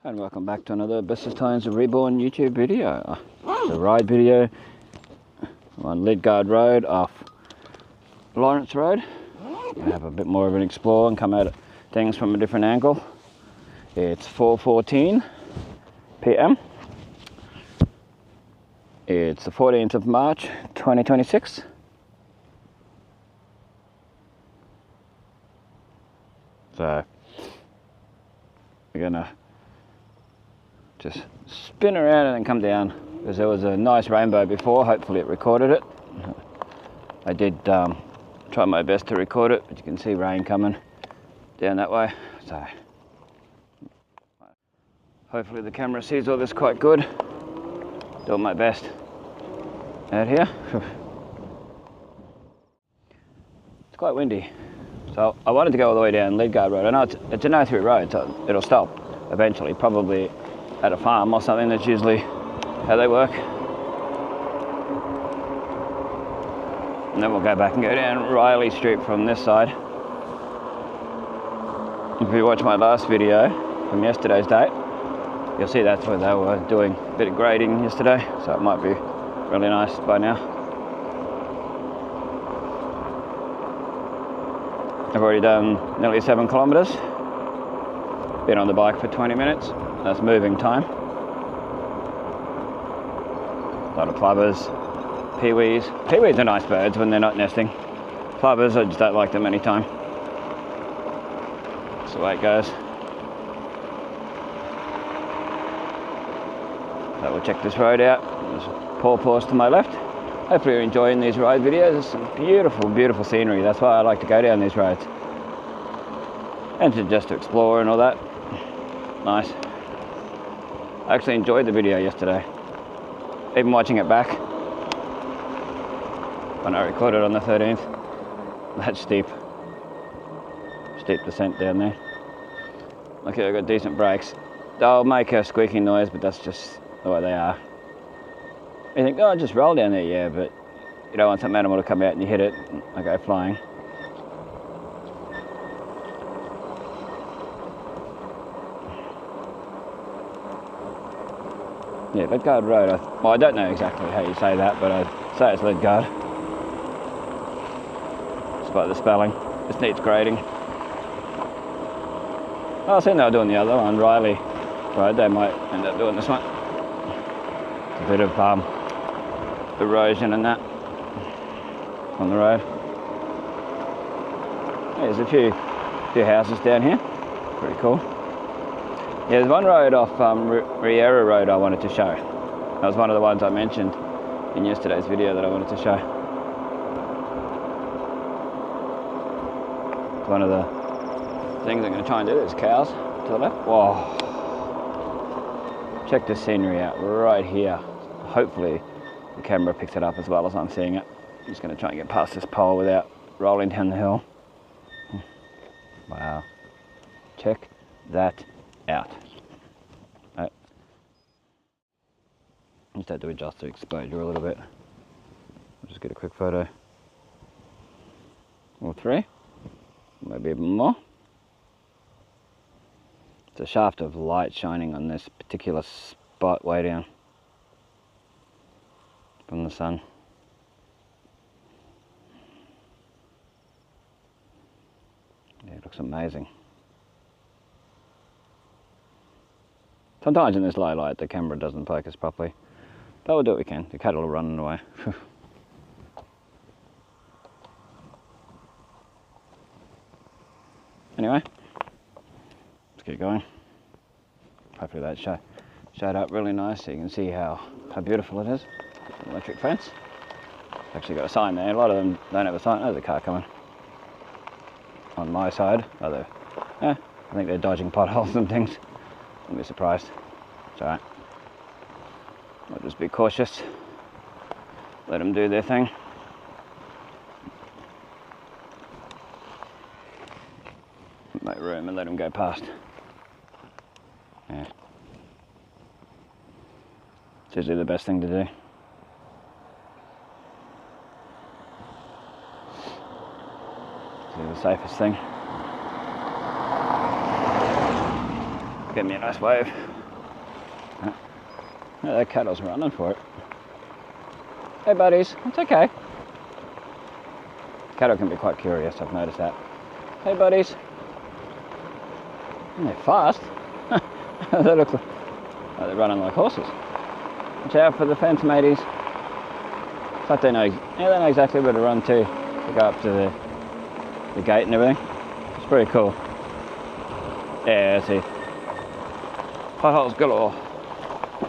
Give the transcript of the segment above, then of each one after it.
And welcome back to another Bestestimes Reborn YouTube video. It's a ride video on Lidgard Road off Lawrence Road. I have a bit more of an explore and come at things from a different angle. It's 4:14 p.m. It's the 14th of March 2026. So we're gonna just spin around and then come down, because there was a nice rainbow before. Hopefully it recorded it. I did try my best to record it, but you can see rain coming down that way. So hopefully the camera sees all this quite good. Doing my best out here. It's quite windy. So I wanted to go all the way down Lidgard Road. I know it's a no-through road, so it'll stop eventually, probably at a farm or something. That's usually how they work. And then we'll go back and go down Riley Street from this side. If you watch my last video from yesterday's date, you'll see that's where they were doing a bit of grading yesterday, so it might be really nice by now. I've already done nearly 7 kilometres. Been on the bike for 20 minutes. That's moving time. A lot of plovers, peewees. Peewees are nice birds when they're not nesting. Plovers, I just don't like them anytime. That's the way it goes. So we'll check this road out. There's pawpaws to my left. Hopefully you're enjoying these ride videos. There's some beautiful, beautiful scenery. That's why I like to go down these roads. And just to explore and all that. Nice. I actually enjoyed the video yesterday. Even watching it back. When I recorded on the 13th. That's steep. Steep descent down there. Okay, I've got decent brakes. They'll make a squeaking noise, but that's just the way they are. You think, oh, just roll down there, yeah, but you don't want some animal to come out and you hit it and I go flying. Yeah, Lidgard Road. Well, I don't know exactly how you say that, but I'd say it's Lidgard. Despite the spelling. This needs grading. Oh, I think they were doing the other one, Riley Road. They might end up doing this one. A bit of erosion and that on the road. Yeah, there's a few houses down here. Pretty cool. Yeah, there's one road off Warrina Road I wanted to show. That was one of the ones I mentioned in yesterday's video that I wanted to show. It's one of the things I'm going to try and do. There's cows to the left. Whoa. Check this scenery out right here. Hopefully the camera picks it up as well as I'm seeing it. I'm just going to try and get past this pole without rolling down the hill. Wow. Check that out. Right. Just had to adjust the exposure a little bit. I'll just get a quick photo. Or 3. Maybe even more. It's a shaft of light shining on this particular spot way down from the sun. Yeah, it looks amazing. Sometimes in this low light the camera doesn't focus properly, but we'll do what we can. The cattle are running away. Anyway, let's get going. Hopefully that showed up really nice so you can see how beautiful it is. Electric fence. Actually got a sign there. A lot of them don't have a sign. There's a car coming on my side. I think they're dodging potholes and things. Wouldn't be surprised. It's alright. I'll just be cautious. Let them do their thing. Make room and let them go past. Yeah. It's usually the best thing to do. It's the safest thing. Get me a nice wave. Yeah, that cattle's running for it. Hey buddies, it's okay. Cattle can be quite curious, I've noticed that. Hey buddies. And they're fast. They look like they're running like horses. Watch out for the fence, mateys. It's like they know exactly where to run to go up to the gate and everything. It's pretty cool. Yeah, I see. Potholes galore.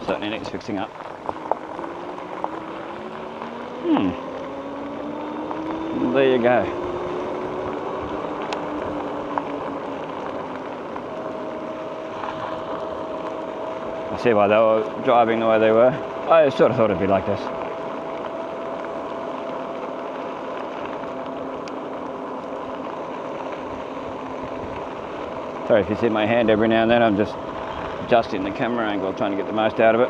Certainly needs fixing up. There you go. I see why they were driving the way they were. I sort of thought it'd be like this. Sorry if you see my hand every now and then, I'm just adjusting the camera angle, trying to get the most out of it.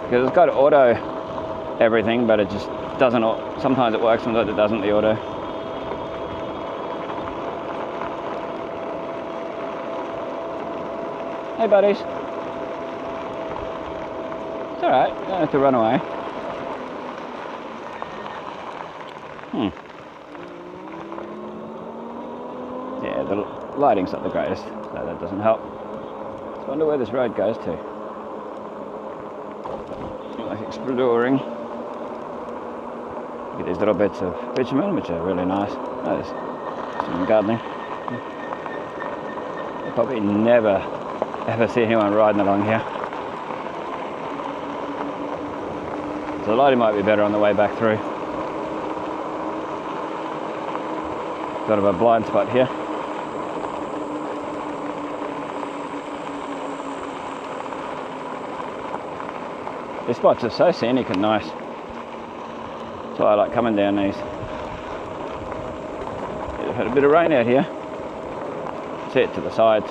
Because it's got auto everything, but it just doesn't, sometimes it works, sometimes it doesn't, the auto. Hey buddies. It's alright, you don't have to run away. Yeah, the lighting's not the greatest, so that doesn't help. I wonder where this road goes to. Like exploring. Get these little bits of bitumen, which are really nice. Oh, there's some gardening. You'll probably never ever see anyone riding along here. So the lighting might be better on the way back through. Got a blind spot here. These spots are so scenic and nice. That's why I like coming down these. We've had a bit of rain out here. See it to the sides.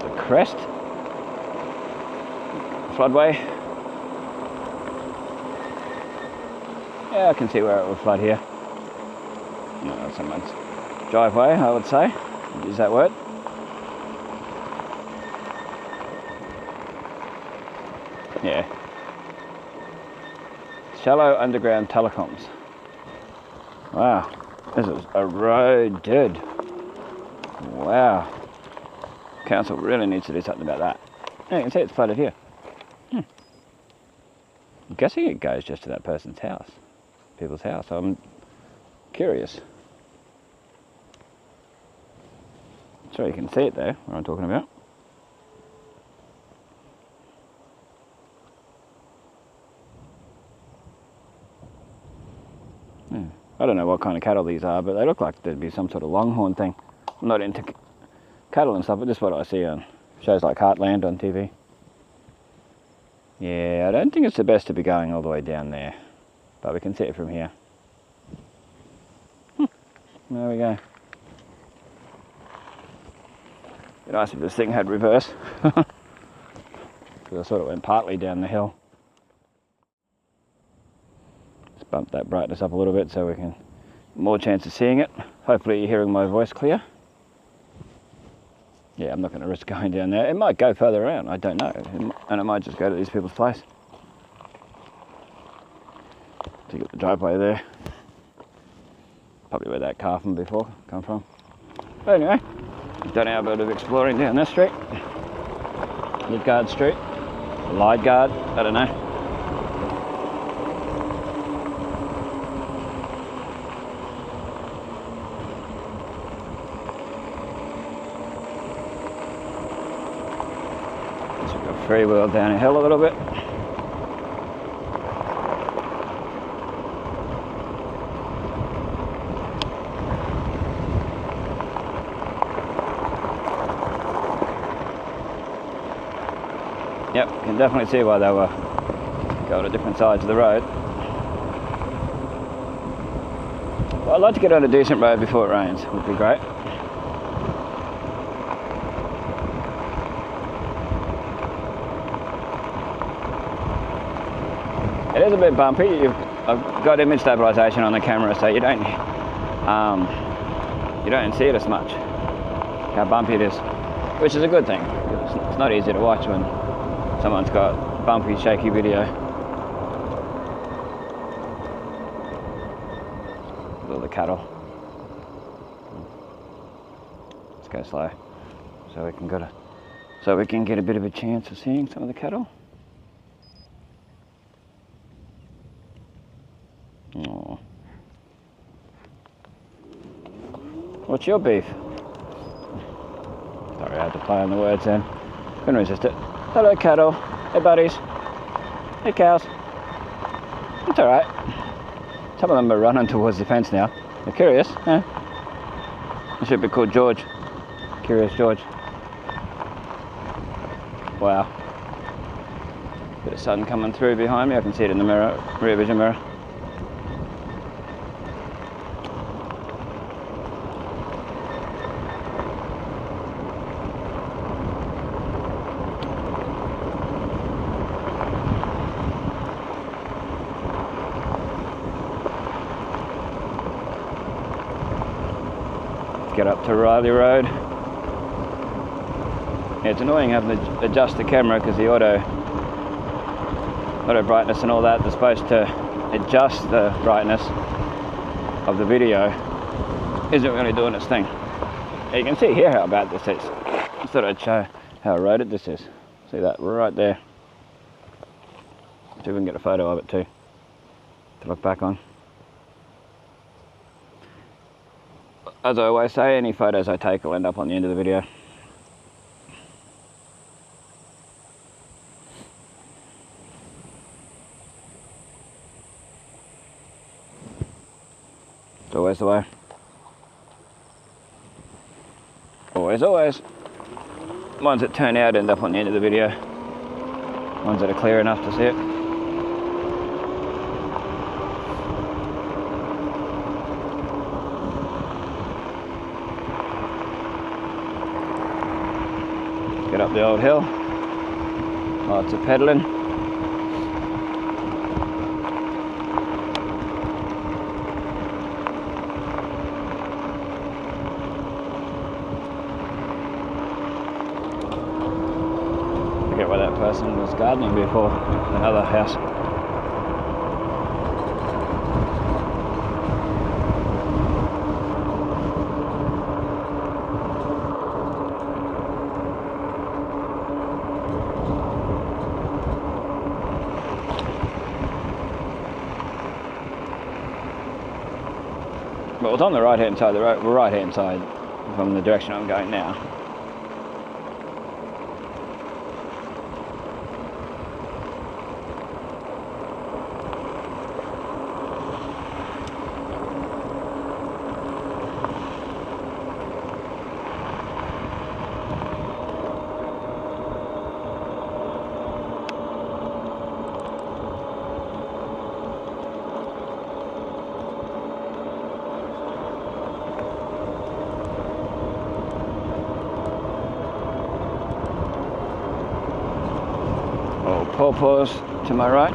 The crest. Floodway. Yeah, I can see where it will flood here. No, someone's driveway, I would say. Use that word. Yeah. Shallow underground telecoms. Wow. This is a road, dude. Wow. Council really needs to do something about that. Yeah, you can see it's flooded here. I'm guessing it goes just to that person's house. People's house. I'm curious. Sure you can see it there, what I'm talking about. I don't know what kind of cattle these are, but they look like there'd be some sort of longhorn thing. I'm not into cattle and stuff, but this is what I see on shows like Heartland on TV. Yeah, I don't think it's the best to be going all the way down there, but we can see it from here. There we go. Be nice if this thing had reverse, because I sort of went partly down the hill. Let's bump that brightness up a little bit so we can more chance of seeing it. Hopefully you're hearing my voice clear. Yeah, I'm not going to risk going down there. It might go further around, I don't know, and it might just go to these people's place. So you got the driveway there. Probably where that car from before come from. But anyway, we've done our bit of exploring down this street. Midgard Street, Lidgard, I don't know. So we've got free wheel down a hill a little bit. Yep, you can definitely see why they were going to different sides of the road. Well, I'd like to get on a decent road before it rains, would be great. It is a bit bumpy. I've got image stabilisation on the camera, so you don't you don't see it as much, how bumpy it is, which is a good thing. It's not easy to watch when someone's got bumpy, shaky video. All the cattle. Let's go slow, so we can get a bit of a chance of seeing some of the cattle. Oh. What's your beef? Sorry, I had to play on the words then. Couldn't resist it. Hello, cattle. Hey, buddies. Hey, cows. It's alright. Some of them are running towards the fence now. They're curious, huh? It should be called George. Curious George. Wow. Bit of sun coming through behind me. I can see it in the mirror, rear vision mirror. Get up to Riley Road. Yeah, it's annoying having to adjust the camera because the auto brightness and all that, they're supposed to adjust the brightness of the video, isn't really doing its thing. Yeah, you can see here how bad this is. I thought I'd show how eroded this is. See that right there. See if we can get a photo of it too to look back on. As I always say, any photos I take will end up on the end of the video. It's always the way. Always, always. Ones that turn out end up on the end of the video. Ones that are clear enough to see it. Get up the old hill, lots of pedalling. Forget where that person was gardening before, another house. Well, it's on the right hand side of the road, right hand side from the direction I'm going now. Pawpaws to my right.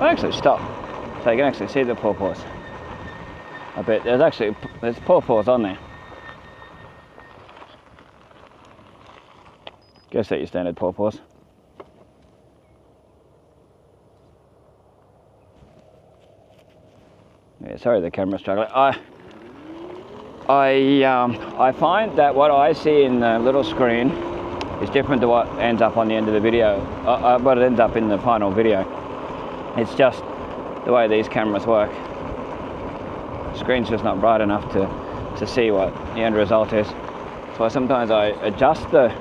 I actually stopped, so you can actually see the pawpaws. I bet there's pawpaws on there. Guess that your standard pawpaws. Yeah, sorry the camera's struggling. I find that what I see in the little screen is different to what ends up on the end of the video, what ends up in the final video. It's just the way these cameras work. The screen's just not bright enough to see what the end result is. So sometimes I adjust the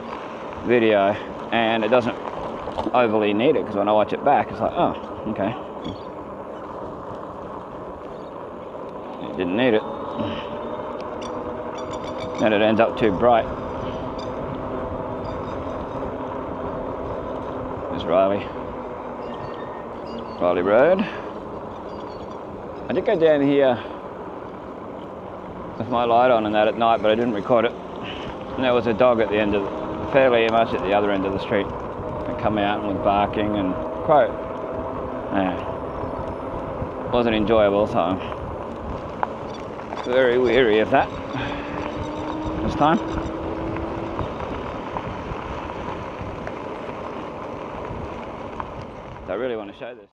video and it doesn't overly need it, because when I watch it back it's like, oh, okay. It didn't need it. And it ends up too bright. Riley Road. I did go down here with my light on and that at night, but I didn't record it. And there was a dog at the end of, fairly much at the other end of the street. It come out and was barking and quite, wasn't enjoyable. So very weary of that this time. I really want to show this.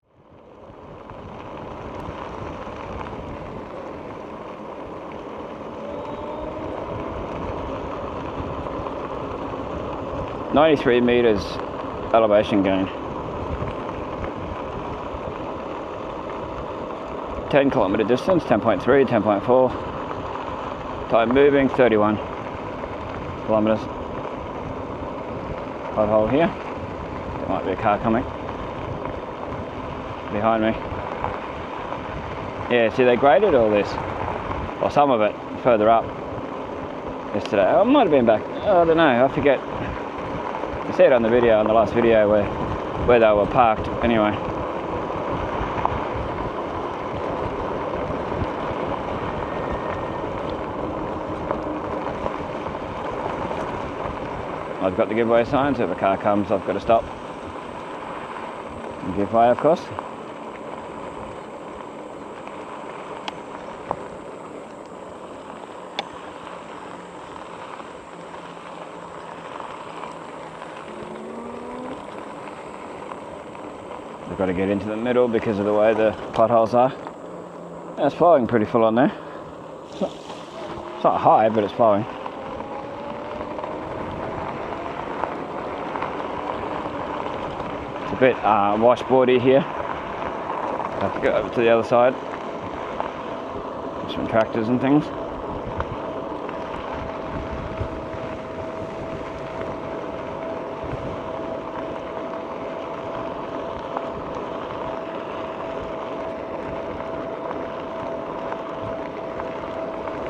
"93 meters elevation gain. 10 kilometer distance, 10.3, 10.4. Time moving, 31 kilometers. Pothole here. There might be a car coming behind me. Yeah, see, they graded all this, or some of it, further up yesterday. I might have been back, I don't know, I forget. You see it on the video, on the last video where they were parked anyway. I've got the giveaway sign, so if a car comes I've got to stop and give way, of course. I've got to get into the middle because of the way the potholes are. And it's flowing pretty full on there. It's not high, but it's flowing. It's a bit washboardy here. I have to go over to the other side. Some tractors and things.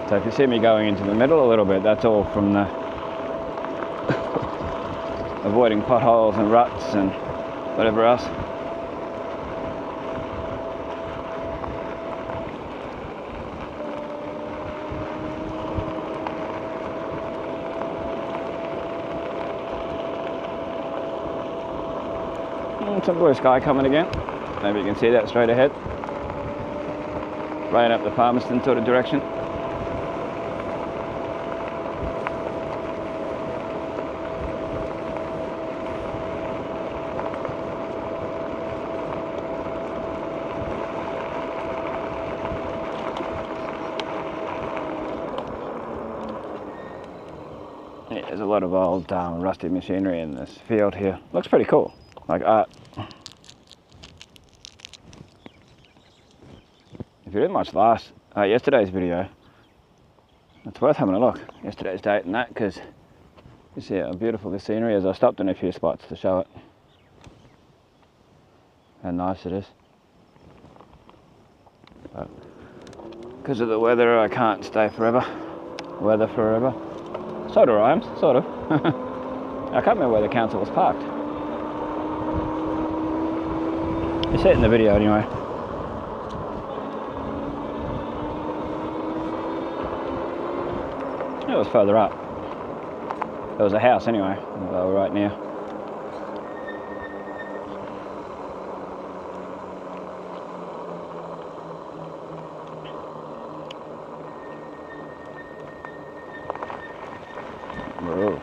So if you see me going into the middle a little bit, that's all from the avoiding potholes and ruts and whatever else. Some blue sky coming again. Maybe you can see that straight ahead. Right up the Palmerston sort of direction. Yeah, there's a lot of old rusty machinery in this field here. Looks pretty cool, like art. If you didn't watch yesterday's video, it's worth having a look. Yesterday's date and that, because you see how beautiful the scenery is. I stopped in a few spots to show it. How nice it is. But because of the weather, I can't stay forever. Weather forever. Sort of rhymes, sort of. I can't remember where the council was parked. You see it in the video anyway. It was further up. There was a house anyway, they were right near. Whoa.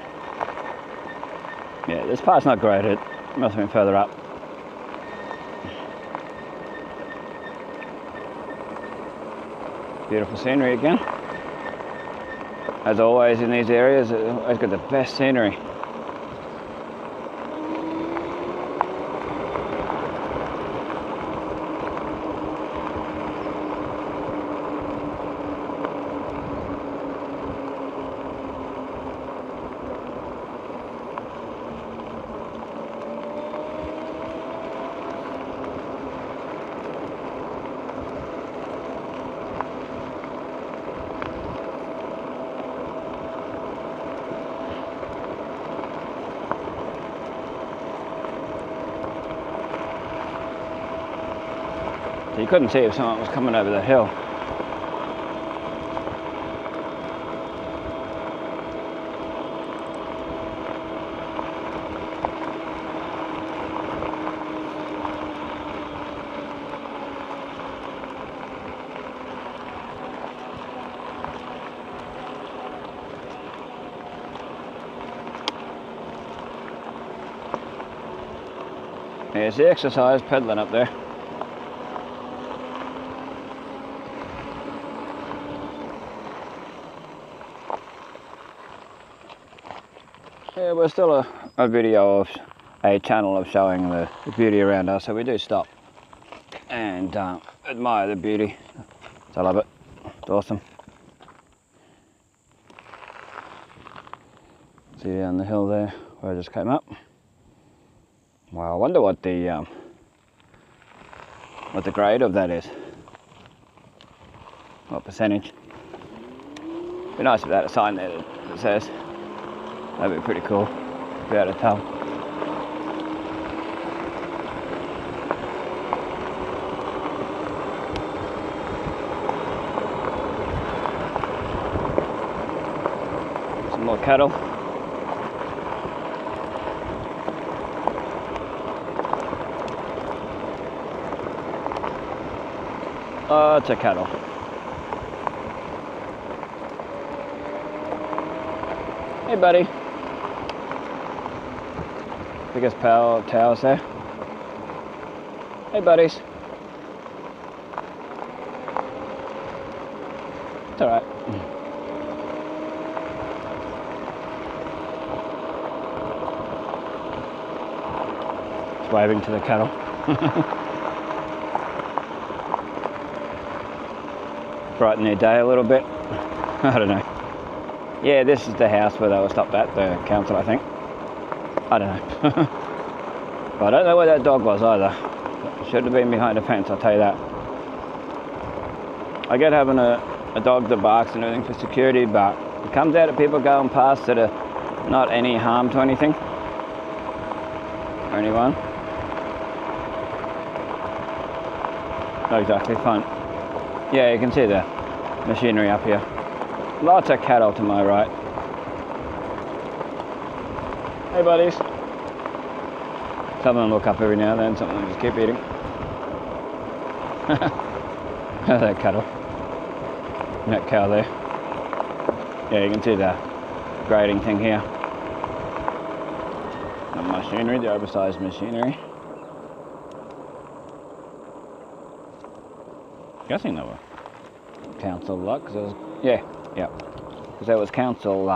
Yeah, this part's not great, it must have been further up. Beautiful scenery again. As always in these areas, it's always got the best scenery. So you couldn't see if someone was coming over the hill. There's the exercise pedaling up there. Yeah, we're still a video of a channel of showing the beauty around us, so we do stop and admire the beauty. So I love it. It's awesome. See down the hill there where I just came up. Wow, I wonder what the grade of that is. What percentage? Be nice if they had a sign there that says. That'd be pretty cool. Be able to tell. Some more cattle. Oh, it's a cattle. Hey, buddy. Biggest power towers there. Hey, buddies. It's all right. Just waving to the cattle. Brighten their day a little bit. I don't know. Yeah, this is the house where they were stopped at, the council, I think. I don't know. But I don't know where that dog was either. Should have been behind a fence, I'll tell you that. I get having a dog that barks and everything for security, but it comes out of people going past that are not any harm to anything or anyone. Not exactly fun. Yeah, you can see the machinery up here. Lots of cattle to my right. Hey, buddies. Some of them look up every now and then, some of them just keep eating. That cattle. That cow there. Yeah, you can see the grading thing here. The machinery, the oversized machinery. Guessing they were council lot, because there was, yeah, because there was council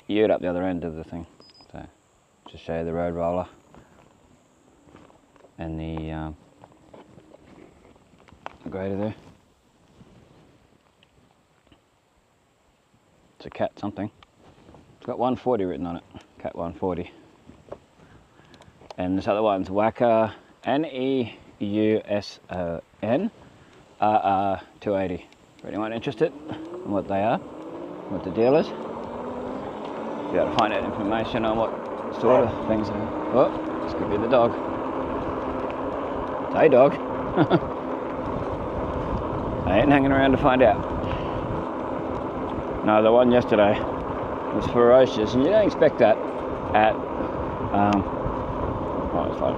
ute up the other end of the thing. So just show you the road roller and the grader there. It's a cat something. It's got 140 written on it. Cat 140. And this other one's Wacker NEUSON RR 280. For anyone interested in what they are, what the deal is, be able to find out information on what sort of things are. Oh, this could be the dog. Hey, dog. I ain't hanging around to find out. No, the one yesterday was ferocious, and you don't expect that at well, it's like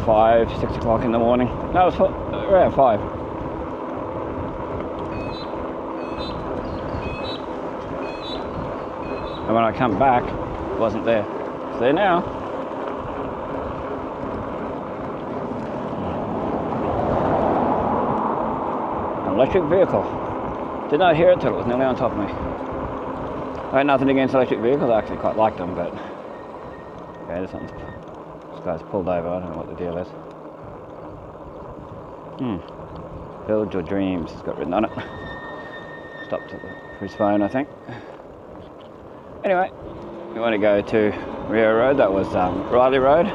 5, 6 o'clock in the morning. No, it was around 5. And when I come back, it wasn't there. It's there now. An electric vehicle. Did not hear it till it was nearly on top of me. I had nothing against electric vehicles, I actually quite like them, but yeah, this guy's pulled over, I don't know what the deal is. Build your dreams, it's got written on it. Stopped for his phone, I think. Anyway, we want to go to Rio Road, that was Riley Road.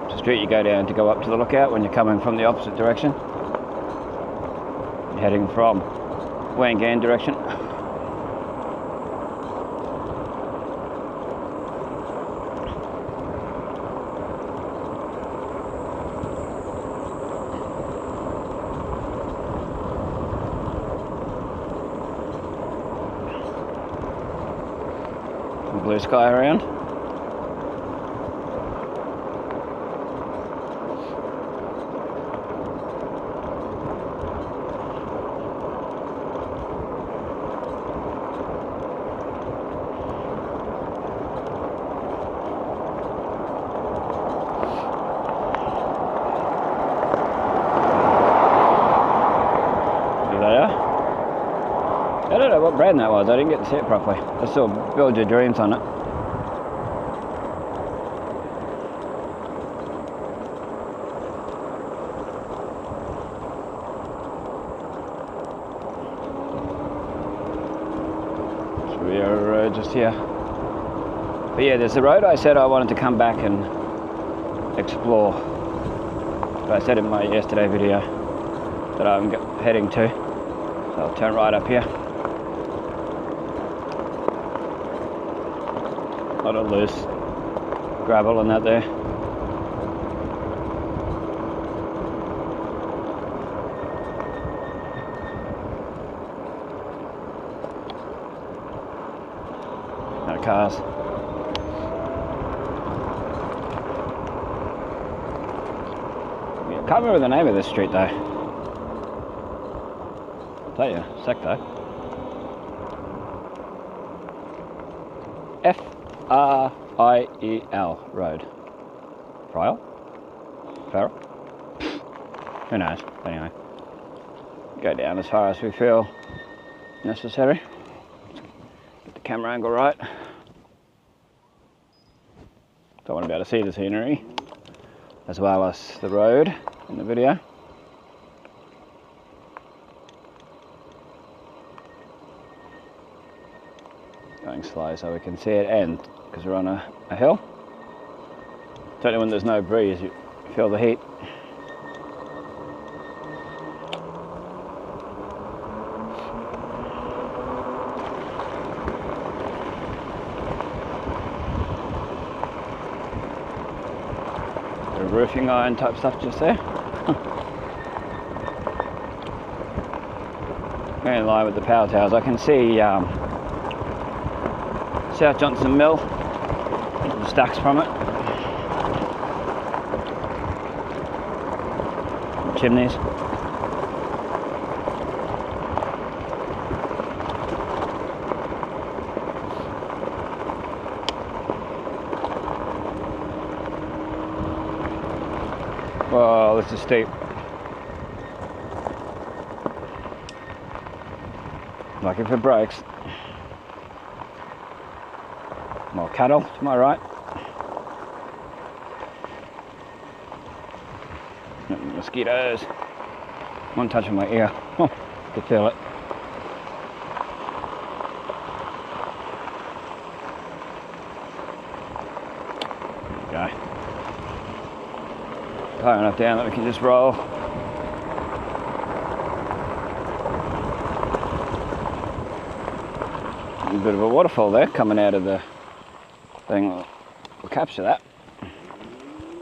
It's a street you go down to go up to the lookout when you're coming from the opposite direction. You're heading from Wangan direction. Blue sky around. what brand that was. I didn't get to see it properly. Just still build your dreams on it. So we are just here. But yeah, there's the road I said I wanted to come back and explore. But I said in my yesterday video that I'm heading to. So I'll turn right up here. A lot of loose gravel and that there. No cars. I can't remember the name of this street though. I'll tell you, sec though. F-R-I-E-L Road. Friel? Farrell? Who knows? Anyway. Go down as far as we feel necessary. Get the camera angle right. Don't want to be able to see the scenery as well as the road in the video. Going slow so we can see it end because we're on a hill. Certainly when there's no breeze you feel the heat. Roofing iron type stuff just there. In line with the power towers, I can see South Johnson Mill, the stacks from it, chimneys. Whoa, this is steep. Like if it breaks. More cattle to my right. Mosquitoes. One touching my ear. Oh, I can feel it. There we go. High enough down that we can just roll. A bit of a waterfall there coming out of the thing. We'll capture that.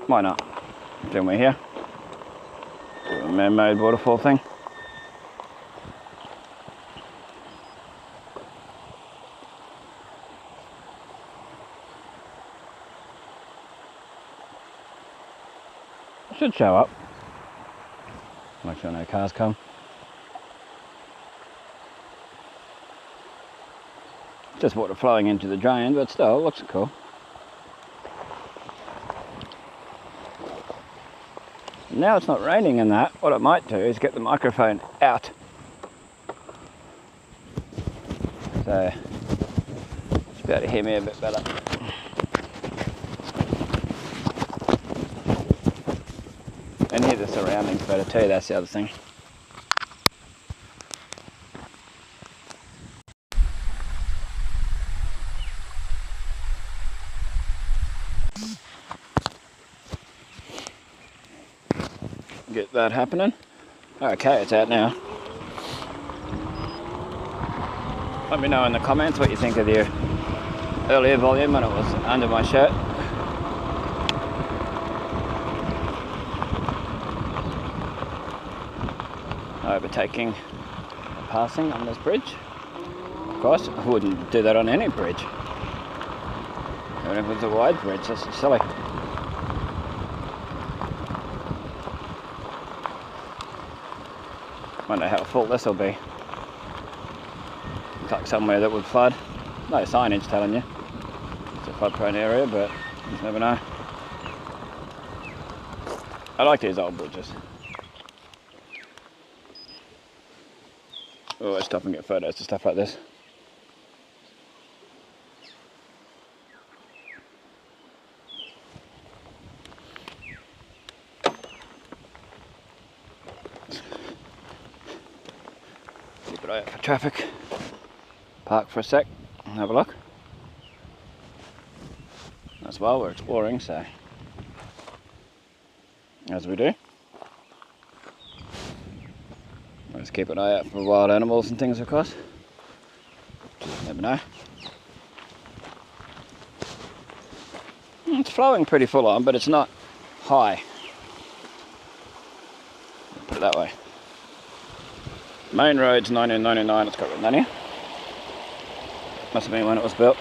Why not? Then we're here. A man-made waterfall thing. Should show up. Make sure no cars come. Just water flowing into the drain, but still, it looks cool. Now it's not raining in that. What I might do is get the microphone out. So, you'll be able to hear me a bit better. And hear the surroundings better too, that's the other thing. Get that happening. Okay, it's out now. Let me know in the comments what you think of the earlier volume when it was under my shirt. Overtaking a passing on this bridge. Of course, I wouldn't do that on any bridge. Even if it was a wide bridge, that's just silly. Wonder how full this will be. Looks like somewhere that would flood. No signage telling you it's a flood prone area, but you just never know. I like these old bridges. Always stop and get photos of stuff like this. an eye out for traffic. Park for a sec and have a look. As well, we're exploring, so as we do. Let's keep an eye out for wild animals and things, of course. Just never know. It's flowing pretty full on, but it's not high. Put it that way. Main road's 1999, it's got written down here. Must have been when it was built.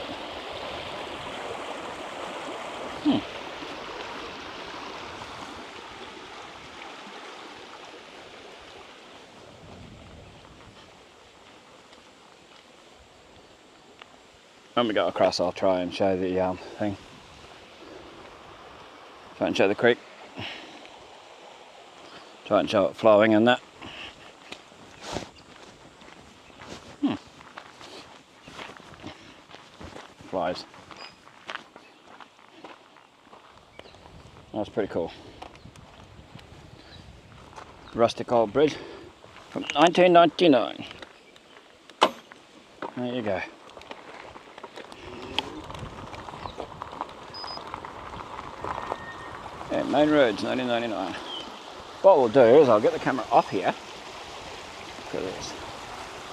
When we go across, I'll try and show the thing. Try and show the creek. Try and show it flowing and that. Flies. That's pretty cool. Rustic old bridge from 1999. There you go. Yeah, main roads 1999. What we'll do is I'll get the camera off here because it's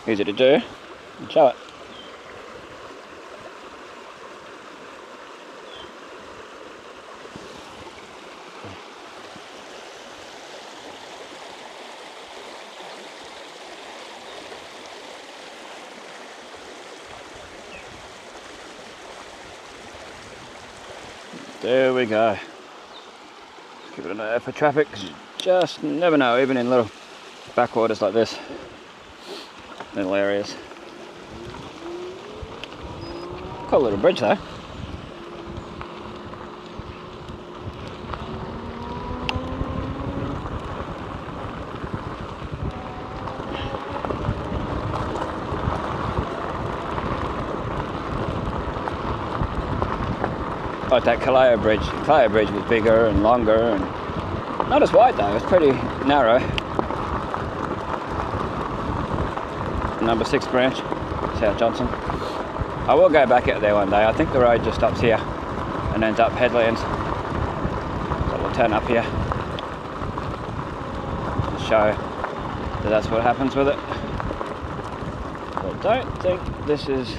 easy to do and show it. There we go. Keep it an eye out for traffic, because you just never know, even in little backwaters like this, little areas. Cool little bridge though. Like that Kaleo Bridge. Kaleo Bridge was bigger and longer and not as wide though, it was pretty narrow. Number 6 branch, South Johnson. I will go back out there one day. I think the road just stops here and ends up headlands. So we'll turn up here to show that that's what happens with it. But I don't think this is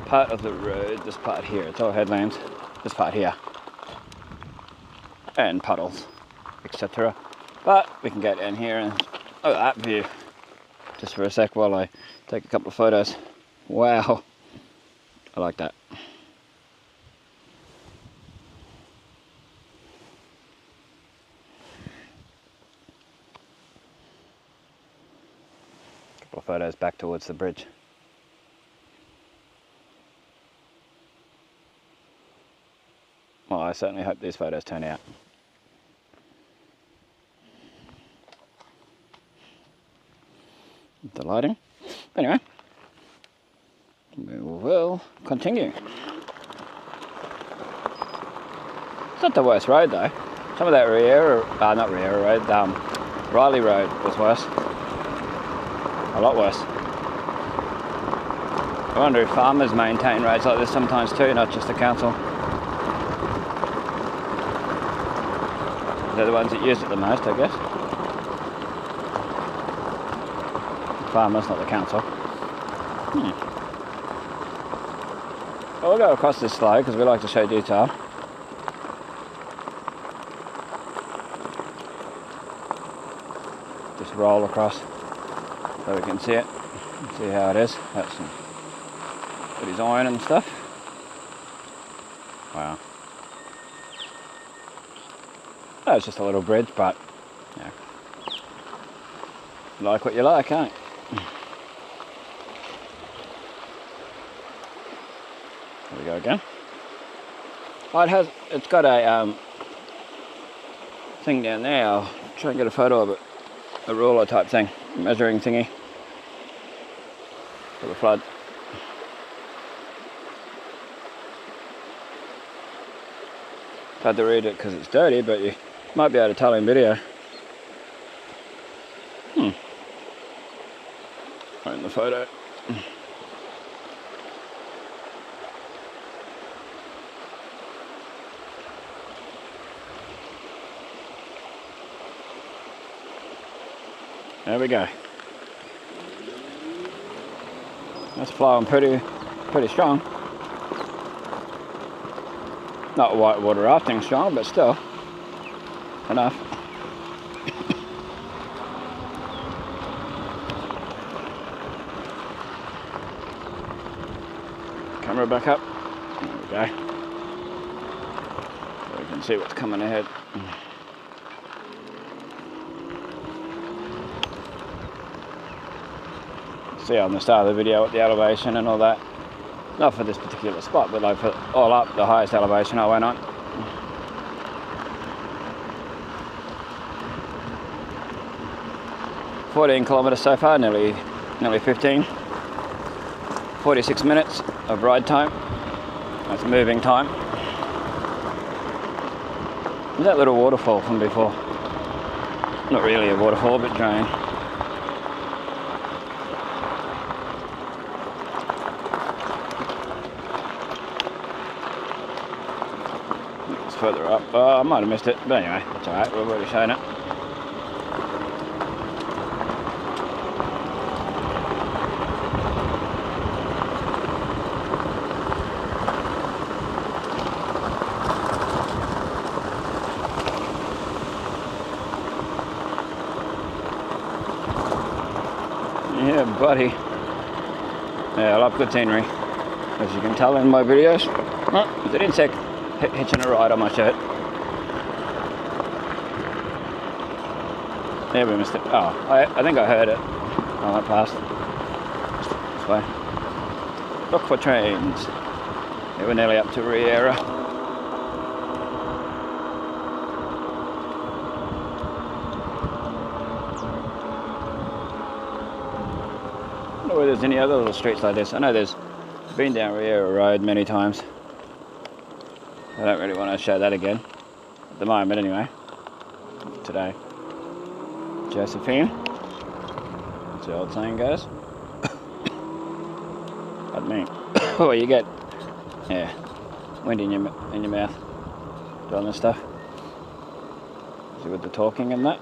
part of the road, this part here. It's all headlands. This part here, and puddles, etc. But we can get in here and look at that view just for a sec while I take a couple of photos. Wow, I like that. Couple of photos back towards the bridge. Well, I certainly hope these photos turn out. The lighting. Anyway, we will continue. It's not the worst road though. Some of that not Riera Road, Riley Road was worse. A lot worse. I wonder if farmers maintain roads like this sometimes too, not just the council. They're the ones that use it the most, I guess. Farmers, not the council. Well, we'll go across this slow because we like to show detail. Just roll across so we can see it, see how it is. That's some good design and stuff. Wow. Oh, it's just a little bridge, but yeah, you like what you like, can't you? There we go again. Oh, it's got a thing down there. I'll try and get a photo of it. A ruler type thing, measuring thingy for the flood. It's hard to read it because it's dirty, but you might be able to tell in video. Right in the photo. There we go. That's flowing pretty strong. Not whitewater rafting strong, but still enough. Camera back up. There we go. So we can see what's coming ahead. See on the start of the video what the elevation and all that. Not for this particular spot, but like for all up the highest elevation I went on. "14 kilometres so far, nearly 15. 46 minutes of ride time. That's moving time. There's that little waterfall from before. Not really a waterfall, but drain. It's further up. Oh, I might have missed it, but anyway, that's alright, we've already shown it. Yeah, buddy. Yeah, I love good scenery, as you can tell in my videos. Oh, there's an insect hitching a ride on my shirt. Yeah, we missed it. Oh, I think I heard it. I went past. This way. Look for trains. Yeah, we're nearly up to Warrina. I don't know whether there's any other little streets like this. I know there's been down Warrina Road many times. I don't really want to show that again at the moment anyway. Today. Josephine, as the old saying goes. Pardon me. Oh, you get, yeah, wind in your mouth doing this stuff. See with the talking and that.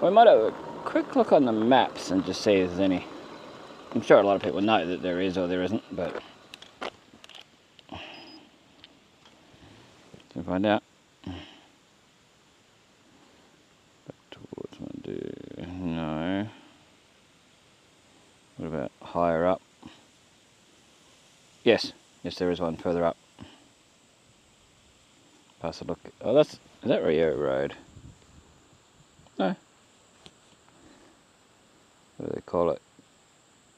We might have a quick look on the maps and just see if there's any. I'm sure a lot of people know that there is or there isn't, but to find out. Back towards Mandu. No. What about higher up? Yes, there is one further up. Pass a look. Oh, is that Warrina Road? No. What do they call it?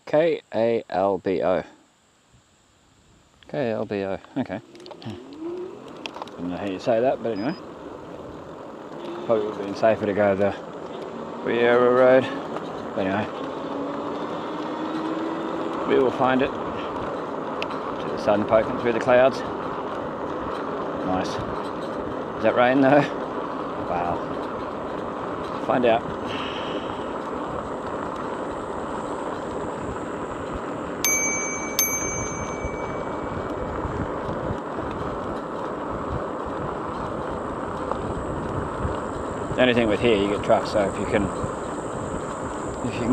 K-A-L-B-O. K-A-L-B-O, okay. Don't know how you say that, but anyway. Probably would have been safer to go the Warrina Road. But anyway. We will find it. See the sun poking through the clouds. Nice. Is that rain though? Wow. Find out. The only thing with here, you get trucks, so if you can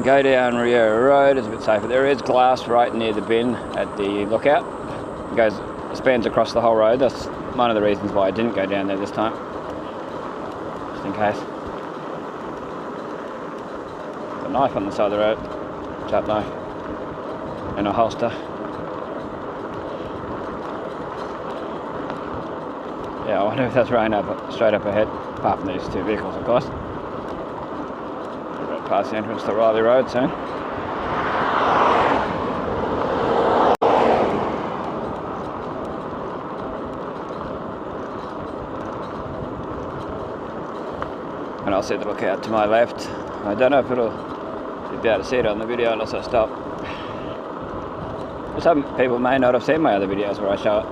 go down Warrina Road, it's a bit safer. There is glass right near the bin at the lookout. It spans across the whole road. That's one of the reasons why I didn't go down there this time, just in case. A knife on the side of the road, sharp knife, in a holster. Yeah, I wonder if that's rain straight up ahead. Apart from these two vehicles, of course. We're about to pass the entrance to Riley Road soon. And I'll see the lookout to my left. I don't know if you'll be able to see it on the video unless I stop. Some people may not have seen my other videos where I show it.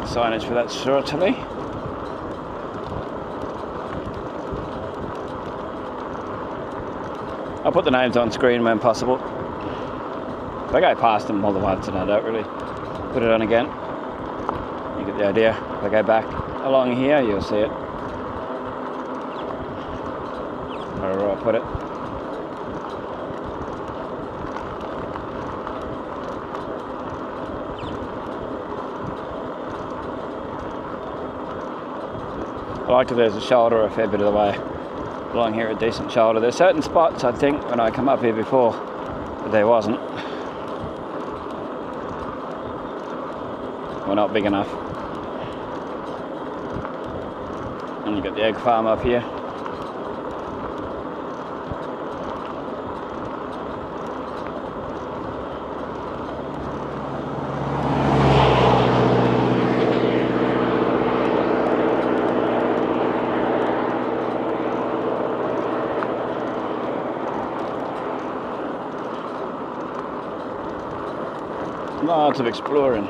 signage for that shortly. I'll put the names on screen when possible. If I go past them all the once and I don't really put it on again, you get the idea. If I go back along here, you'll see it. Wherever I put it. I like that there's a shoulder a fair bit of the way along here, a decent shoulder. There's certain spots I think when I come up here before that there wasn't. We're not big enough. And you've got the egg farm up here. Lots of exploring.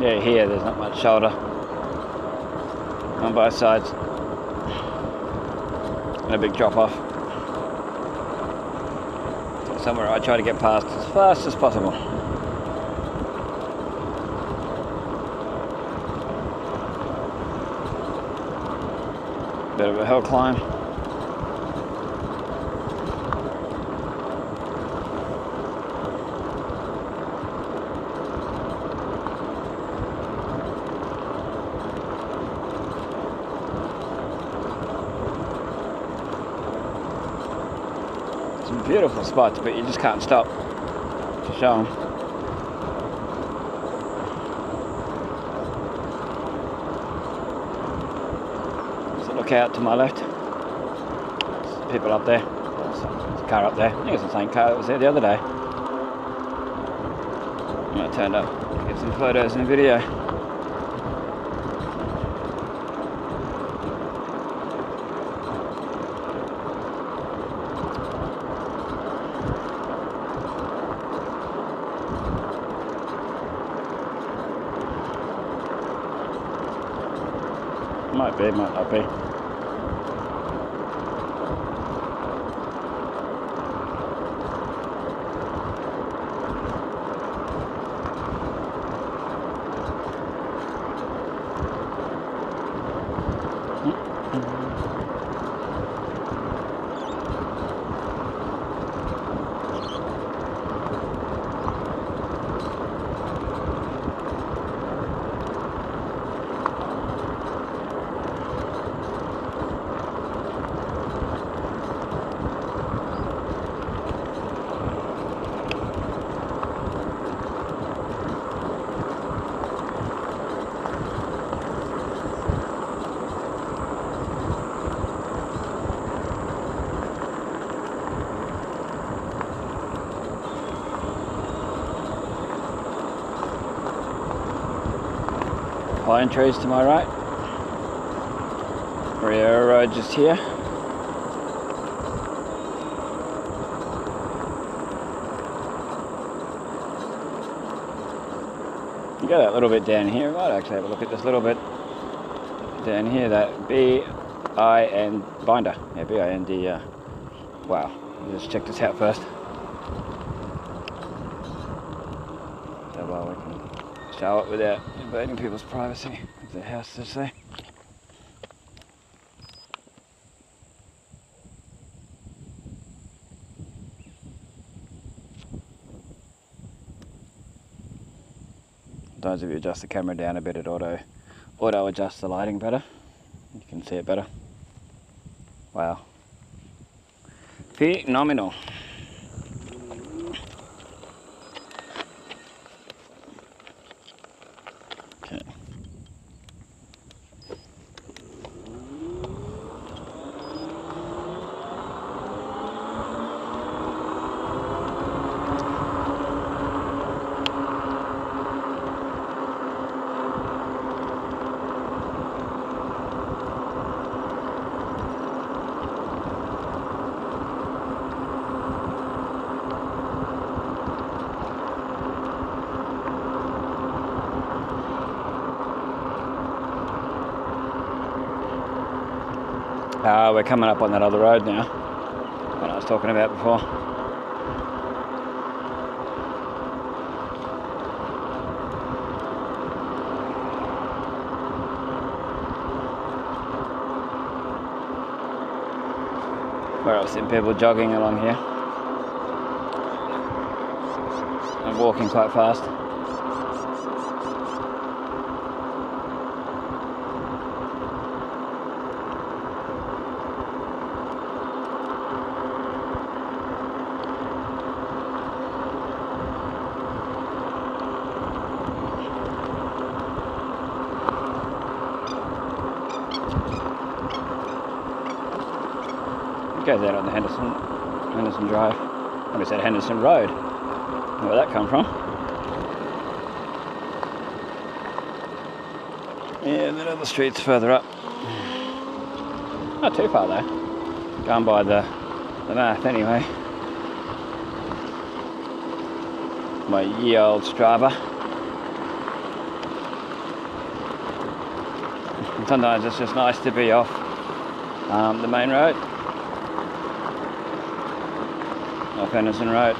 Yeah, here there's not much shoulder on both sides and a big drop off. So somewhere I try to get past as fast as possible. Bit of a hill climb. Some beautiful spots, but you just can't stop to show them. Look out to my left. There's people up there. There's a car up there. I think it's the same car that was there the other day. I turned up to get some photos and video. Might be, might not be. Pine trees to my right. Warrina Road just here. You go that little bit down here. I might actually have a look at this little bit down here. That B-I-N binder. Yeah, B-I-N-D. Wow. Let's just check this out first. So well we can show it without invading people's privacy of their house, to say. Sometimes if you adjust the camera down a bit, it auto adjusts the lighting better. You can see it better. Wow. Phenomenal. Okay. We're coming up on that other road now, what I was talking about before. Where I've seen people jogging along here and walking quite fast. It goes out on the Henderson Drive. I said Henderson Road. Where that come from? Yeah, the other street's further up. Not too far though. Going by the math anyway. My ye old Strava. And sometimes it's just nice to be off the main road. Off Henderson Road.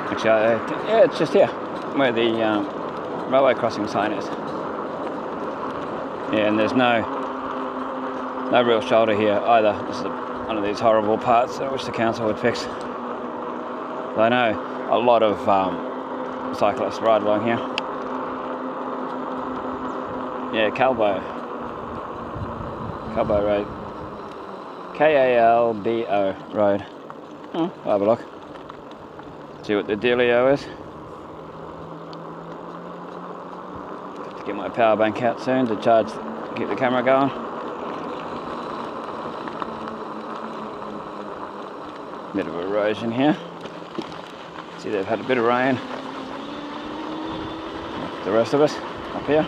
Actually, yeah, it's just here where the railway crossing sign is. Yeah, and there's no real shoulder here either. This is one of these horrible parts that I wish the council would fix. I know a lot of cyclists ride along here. Yeah, Calbo Road. K-A-L-B-O Road. Oh, I'll have a look. See what the dealio is. Have to get my power bank out soon to charge, to keep the camera going. Bit of erosion here. See, they've had a bit of rain. The rest of us up here.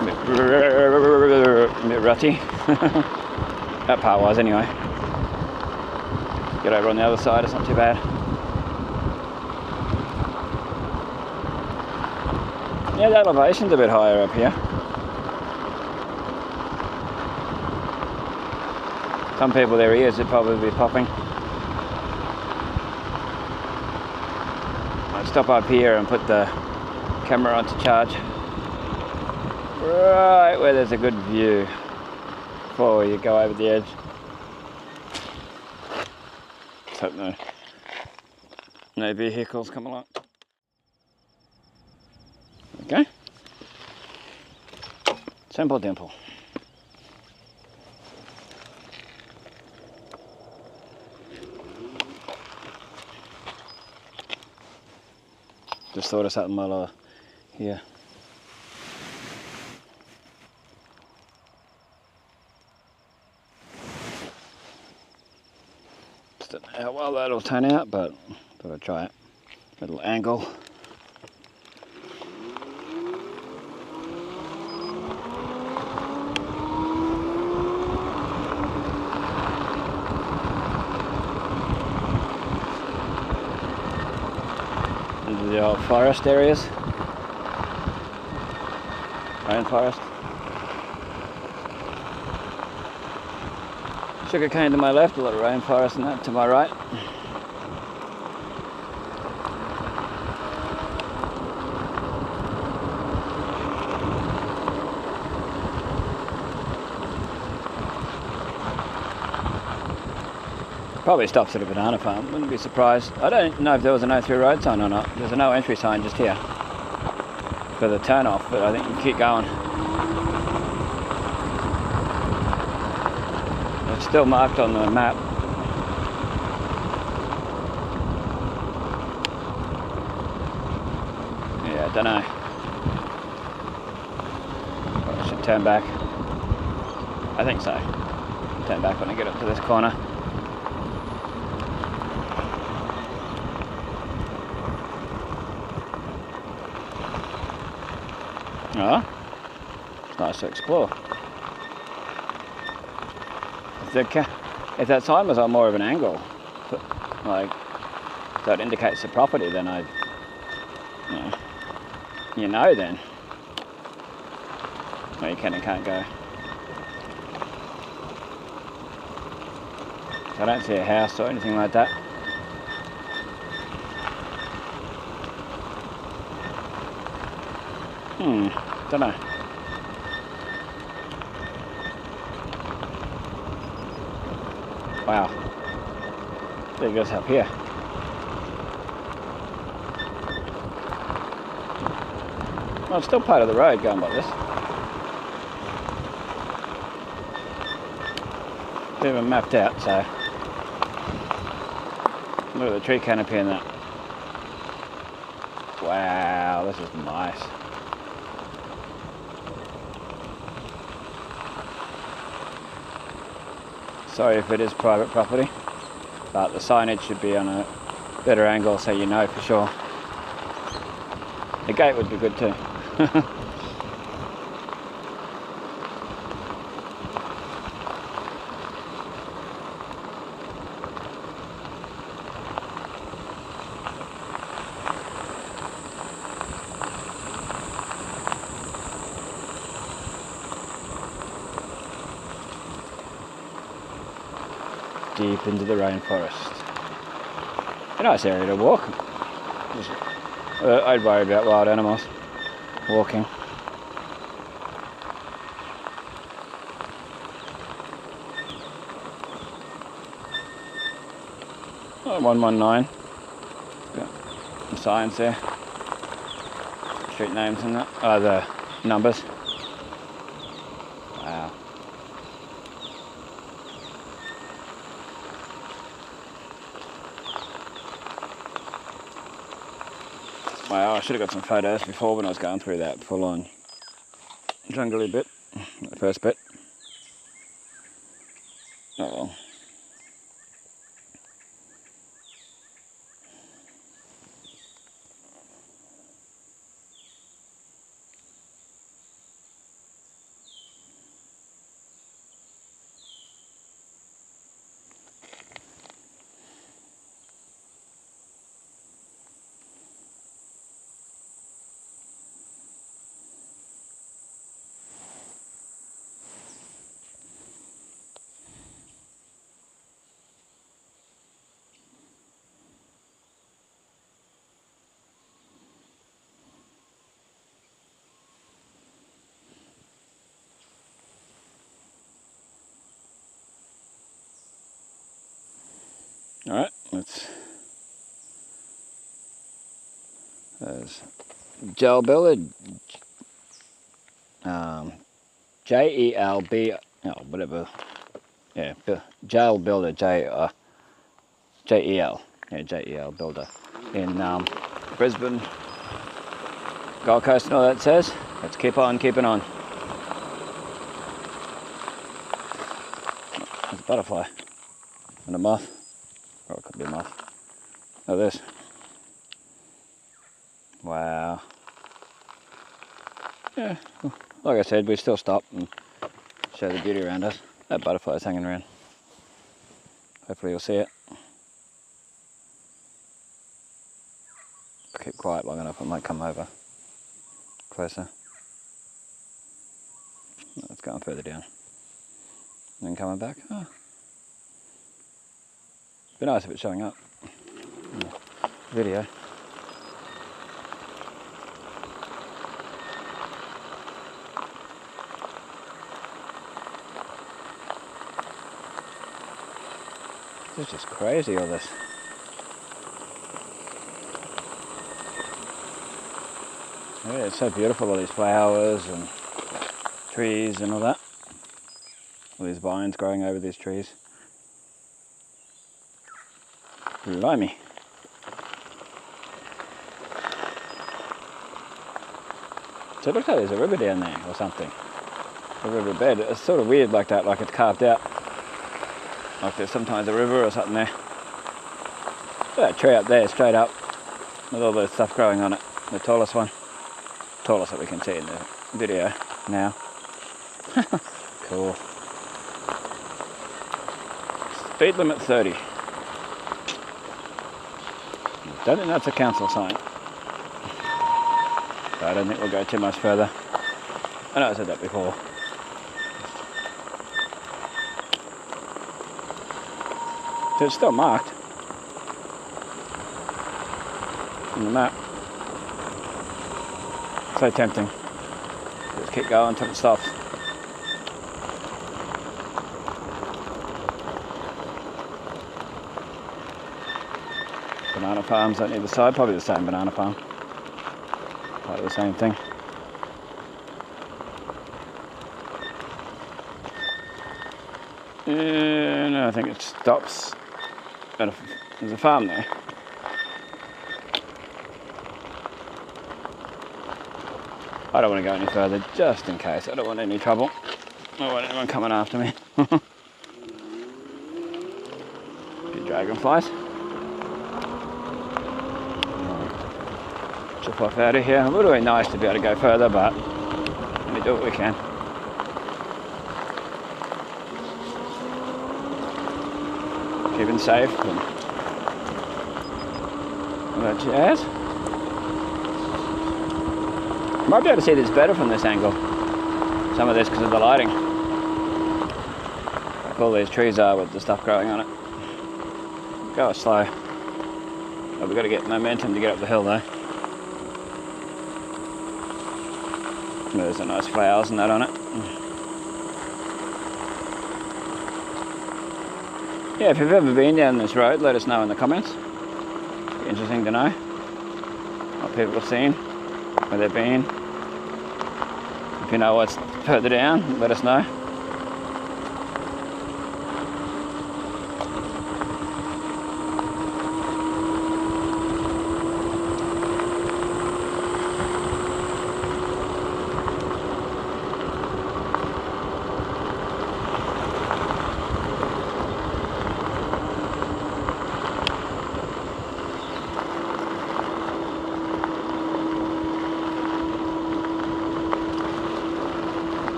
A bit rutty. That part was anyway. Get over on the other side, it's not too bad. Yeah, the elevation's a bit higher up here. Some people, their ears would probably be popping. I'll stop up here and put the camera on to charge. Right where there's a good view before you go over the edge. Let's hope no vehicles come along. Okay. Simple dimple. Just thought of something while I was here. Just don't know how well that'll turn out, but thought I'd try it. A little angle. The old forest areas, rainforest. Sugarcane to my left, a lot of rainforest and that to my right. Probably stops at a banana farm, wouldn't be surprised. I don't know if there was a no through road sign or not. There's a no entry sign just here for the turn off, but I think you can keep going. It's still marked on the map. Yeah, I don't know. I should turn back. I think so. Turn back when I get up to this corner. Oh, It's nice to explore. If that sign was on more of an angle, like, so it indicates the property, then you know then where you can and can't go. I don't see a house or anything like that. Don't know. Wow. There it goes up here. Well, it's still part of the road going like this. It's even mapped out, so look at the tree canopy and that. Wow, this is nice. Sorry if it is private property, but the signage should be on a better angle so you know for sure. The gate would be good too. Deep into the rainforest. A nice area to walk. I'd worry about wild animals walking. Oh, 119. Got some signs there. Street names and that. Oh, the numbers. Wow. Wow, I should have got some photos before when I was going through that full-on jungly bit, the first bit. Oh well. Alright, there's Gelbilla, J-E-L-B, oh, whatever, yeah, Gelbilla, J-E-L, yeah, J-E-L builder, in Brisbane, Gold Coast and all that says. Let's keep on keeping on. There's a butterfly and a moth. Or it could be a moth. Oh, this. Wow. Yeah, like I said, we still stop and show the beauty around us. That butterfly's hanging around. Hopefully you'll see it. If I keep quiet long enough, it might come over closer. No, it's going further down. And then coming back. Oh. It'd be nice if it's showing up in the video. This is just crazy, all this. Yeah, it's so beautiful, all these flowers and trees and all that. All these vines growing over these trees. Blimey. So it looks like there's a river down there or something. A river bed. It's sort of weird like that, like it's carved out. Like there's sometimes a river or something there. Look at that tree up there, straight up, with all the stuff growing on it. The tallest one. Tallest that we can see in the video now. Cool. Speed limit 30. Don't think that's a council sign. So I don't think we'll go too much further. I know I said that before. So it's still marked on the map. So tempting. Just keep going until it stops. Banana farms on either side, probably the same banana farm. Part of the same thing. No, I think it stops. There's a farm there. I don't want to go any further, just in case. I don't want any trouble. I don't want anyone coming after me. Few dragonflies. Chip off out of here. It would have been nice to be able to go further, but we do what we can. Keeping safe and all that jazz. Might be able to see this better from this angle. Some of this because of the lighting. Like all these trees are with the stuff growing on it. Go slow. Oh, we've got to get momentum to get up the hill though. There's some nice flowers and that on it. Yeah, if you've ever been down this road, let us know in the comments. It'd be interesting to know what people have seen, where they've been. If you know what's further down, let us know.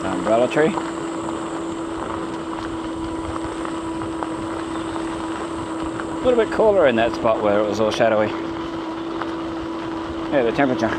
Umbrella tree. A little bit cooler in that spot where it was all shadowy. Yeah, the temperature.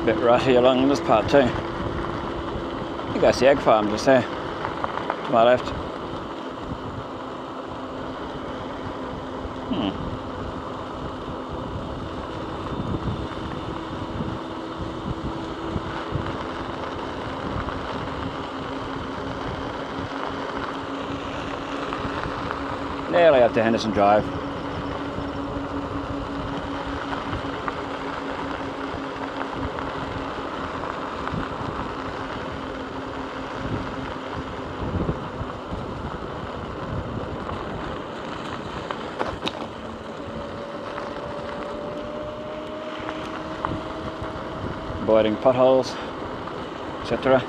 Bit rushy along this part too. I think that's the egg farm just there, to my left. Nearly up to Henderson Drive. avoiding potholes, etc.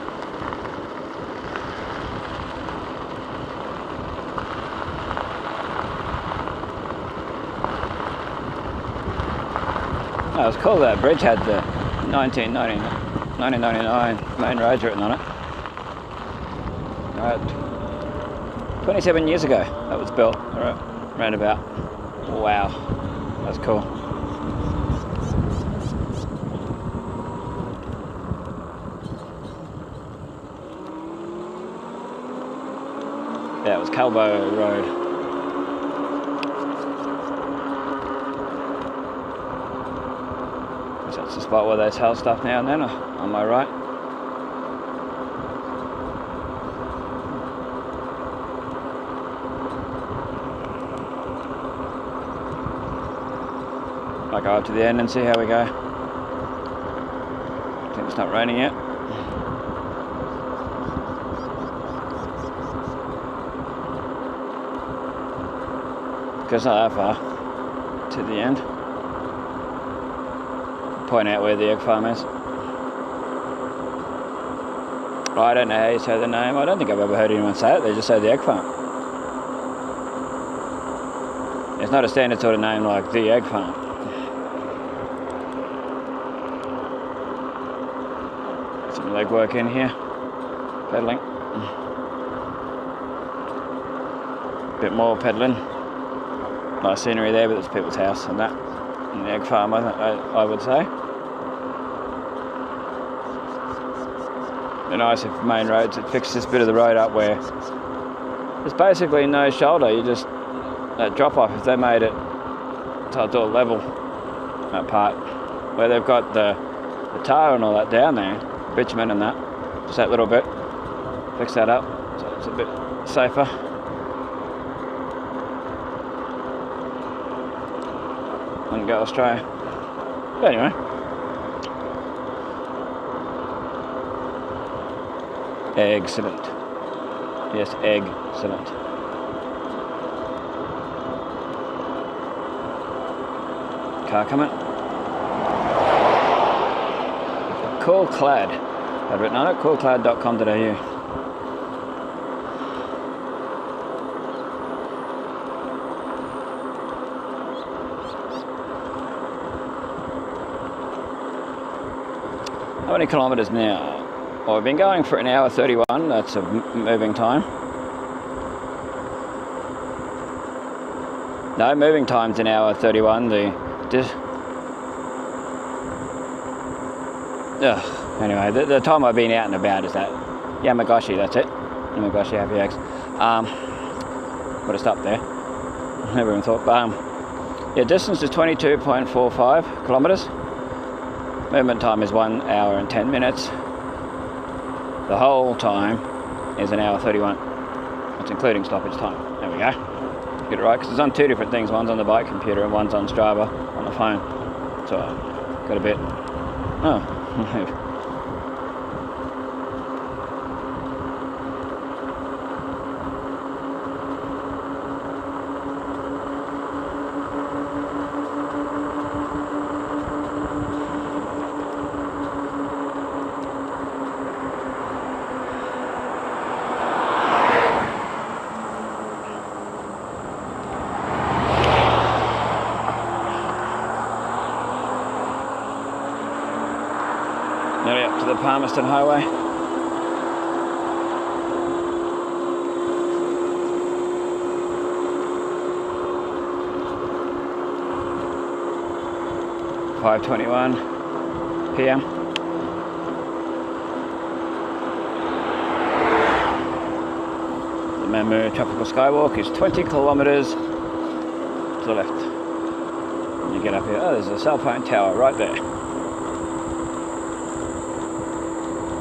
Oh, it was cool. That bridge had the 1999 main roads written on it. Alright, 27 years ago that was built, around about. Wow, that's cool. Yeah, it was Calvo Road. That's the spot where they sell stuff now and then, on my right. I'll go up to the end and see how we go. I think it's not raining yet. Because not that far to the end. Point out where the egg farm is. I don't know how you say the name. I don't think I've ever heard anyone say it. They just say the egg farm. It's not a standard sort of name like the egg farm. Some leg work in here. Pedaling. Bit more pedaling. Nice scenery there, but there's people's house and that. And the egg farm, I would say. Be nice if main roads had fixed this bit of the road up where there's basically no shoulder. You just that drop off. If they made it so it's all level, that part where they've got the tar and all that down there, bitumen and that, just that little bit. Fix that up so it's a bit safer. And go Australia. But anyway. Excellent. Yes, excellent. Car coming. Cool Clad. I've written on it, coolclad.com.au. How many kilometres now? Well, we've been going for an hour 31, that's a moving time. No, moving time's an hour 31, anyway, the time I've been out and about is that Yamagoshi, that's it. Yamagoshi Happy Eggs. Would have stopped there. Never even thought. Yeah, distance is 22.45 kilometres. Movement time is 1 hour and 10 minutes. The whole time is an hour 31. That's including stoppage time. There we go. Get it right, because it's on two different things. One's on the bike computer and one's on Strava on the phone. So got a bit. Oh. Nearly up to the Palmerston Highway. (5:21 p.m). The Mammoo Tropical Skywalk is 20 kilometres to the left. And you get up here. Oh, there's a cell phone tower right there.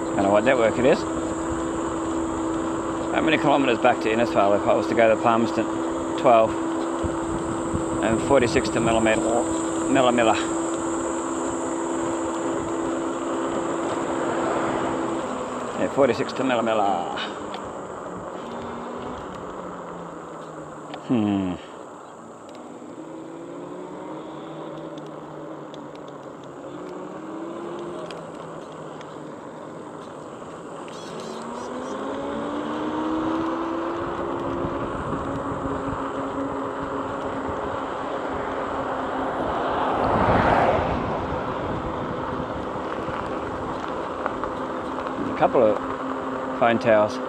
I don't know what network it is. How many kilometres back to Innisfail if I was to go to Palmerston? 12. And 46 to Millamilla. Yeah, 46 to Millamilla. a couple of phone towers.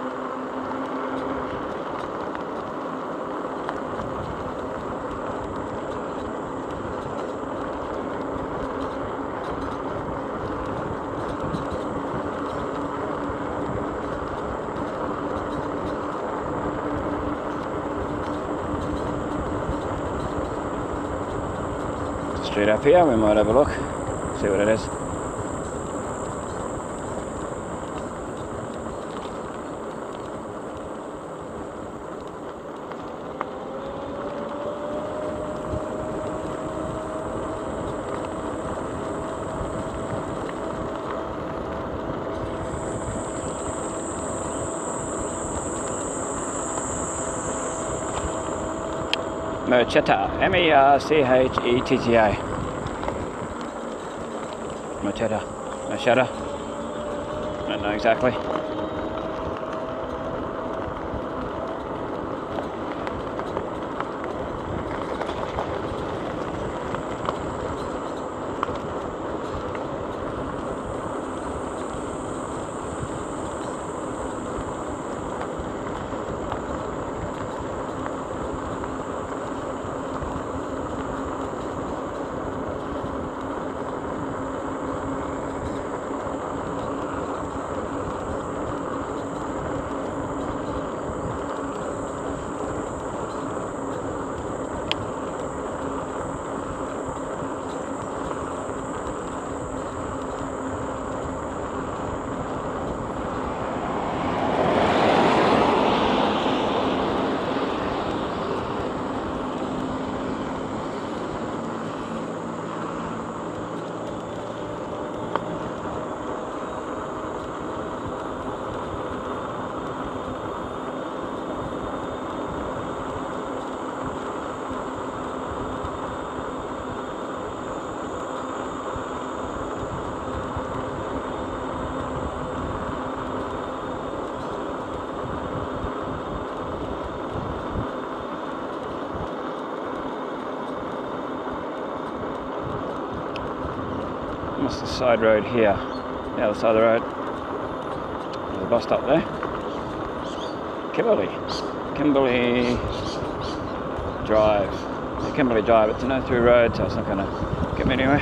Straight up here, we might have a look, see what it is. Merchetta, M-E-R-C-H-E-T-T-A. Merchetta, Merchetta. I don't know exactly. What's the side road here? The other side of the road. There's a bus stop there. Kimberley Drive. Yeah, Kimberley Drive, it's a no-through road, so it's not going to get me anywhere.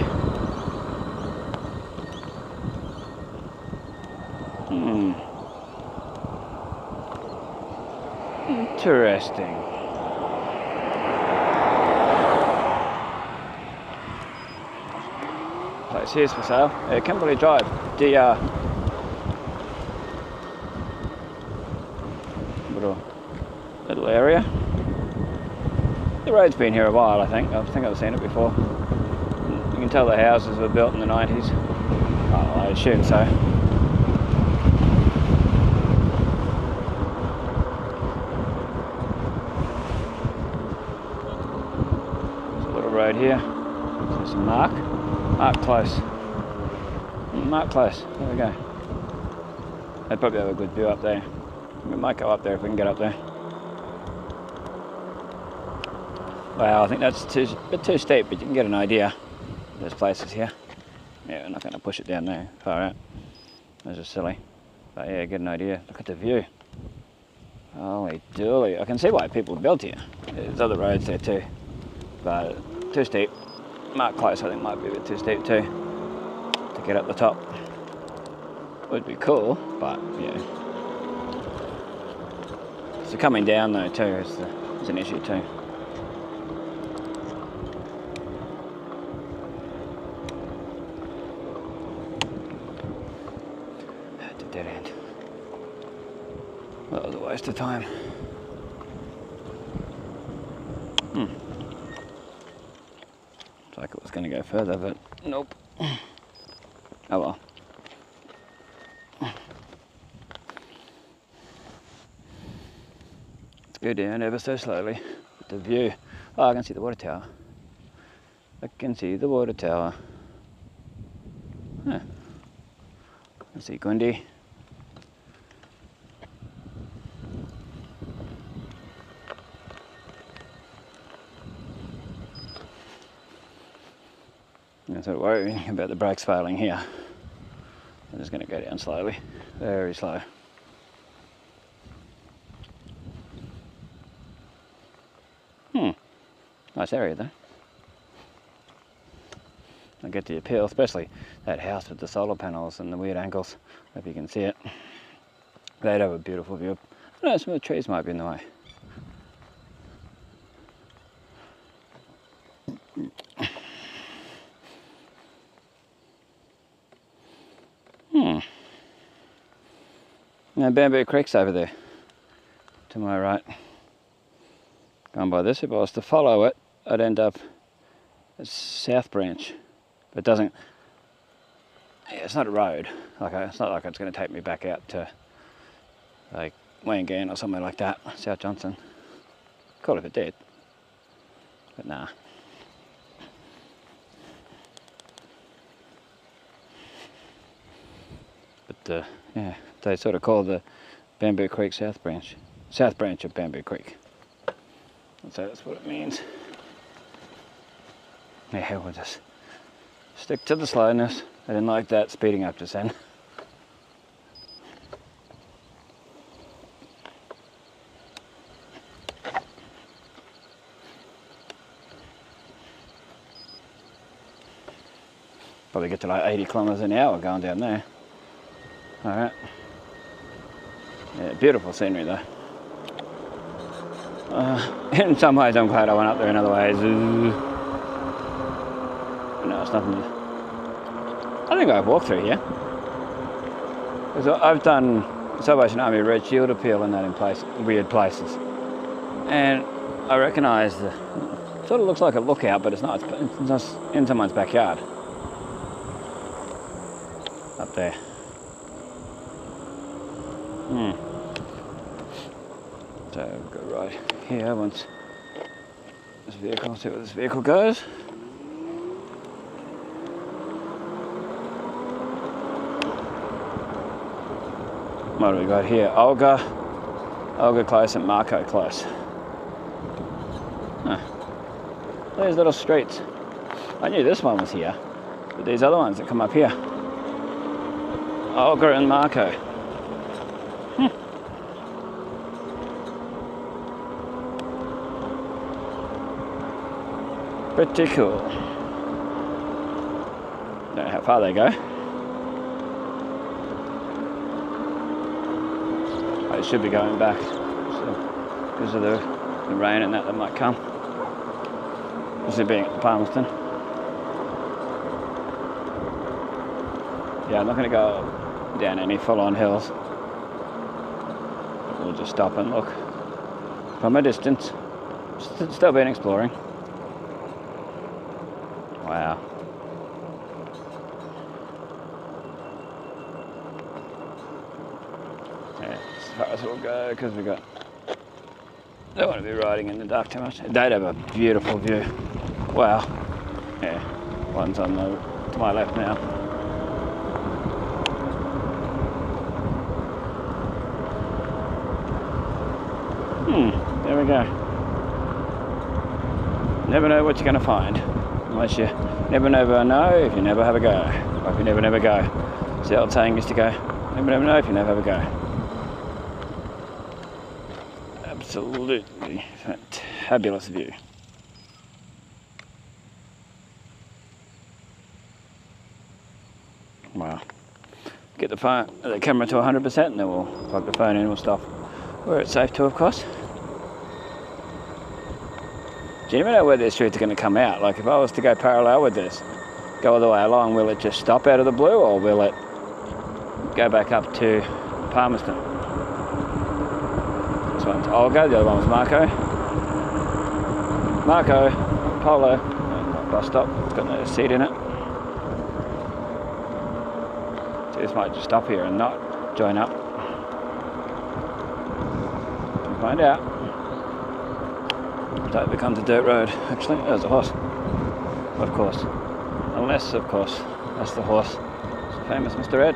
Interesting. Place here's for sale. Kimberley Drive, DR. Little area. The road's been here a while, I think. I've seen it before. You can tell the houses were built in the 90s. Oh, I assume so. There's a little road here. There's some Mark Close. Mark Close. There we go. They'd probably have a good view up there. We might go up there if we can get up there. Well, I think that's a bit too steep, but you can get an idea. There's places here. Yeah, we're not going to push it down there, far out. That's just silly. But yeah, get an idea. Look at the view. Holy dooly. I can see why people built here. There's other roads there too. But too steep. Mark Close, I think, might be a bit too steep too, to get up the top. Would be cool, but yeah. So coming down though too is an issue too. It's a dead end. That was a waste of time. Looks like it was going to go further, but nope. Oh well. Let's go down ever so slowly. The view. Oh, I can see the water tower. I can see the water tower. Huh. I see Gundi. I'm sort of worrying about the brakes failing here. There's just going to go down slowly, very slow. Nice area though. I get the appeal, especially that house with the solar panels and the weird angles. Hope you can see it. They'd have a beautiful view. I know some of the trees might be in the way. Now Bamboo Creek's over there, to my right. Going by this, if I was to follow it, I'd end up at South Branch. But it doesn't, yeah, it's not a road. Like it's not like it's going to take me back out to like Wangan or somewhere like that, South Johnson. Cool if it did, but nah. But yeah, they sort of call the Bamboo Creek South Branch of Bamboo Creek. So that's what it means. Yeah, we'll just stick to the slowness. I didn't like that speeding up just then. Probably get to like 80 kilometers an hour going down there. Alright. Yeah, beautiful scenery though. In some ways I'm glad I went up there, in other ways, no, it's nothing. I think I've walked through here. Because I've done Salvation Army Red Shield appeal and that in weird places. And I recognise it sort of looks like a lookout, but it's not. It's just in someone's backyard. Up there. So we'll go right here once this vehicle, see where this vehicle goes. What do we got here? Olga Close and Marco Close. Huh. Those little streets. I knew this one was here, but these other ones that come up here. Olga and Marco. Pretty cool. Don't know how far they go. I should be going back, so, because of the rain and that might come. This is being at Palmerston. Yeah, I'm not going to go down any full-on hills. We'll just stop and look from a distance. Still been exploring. Wow. Yeah, as far as we'll go, because we got. Don't want to be riding in the dark too much. They'd have a beautiful view. Wow. Yeah, one's on to my left now. There we go. Never know what you're going to find. Unless you never know if you never have a go. Or if you never go. So the old saying used to go, never know if you never have a go. Absolutely fabulous view. Wow. Get the camera to 100% and then we'll plug the phone in and we'll stop where it's safe to, of course. Do you never know where this streets are going to come out? Like if I was to go parallel with this, go all the way along, will it just stop out of the blue or will it go back up to Palmerston? This one's Olga, the other one was Marco. Marco, Polo, bus stop, it's got no seat in it. So this might just stop here and not join up. We'll find out. So it becomes a dirt road. Actually, there's a horse. Of course. Unless, of course, that's the horse. It's the famous Mr. Ed.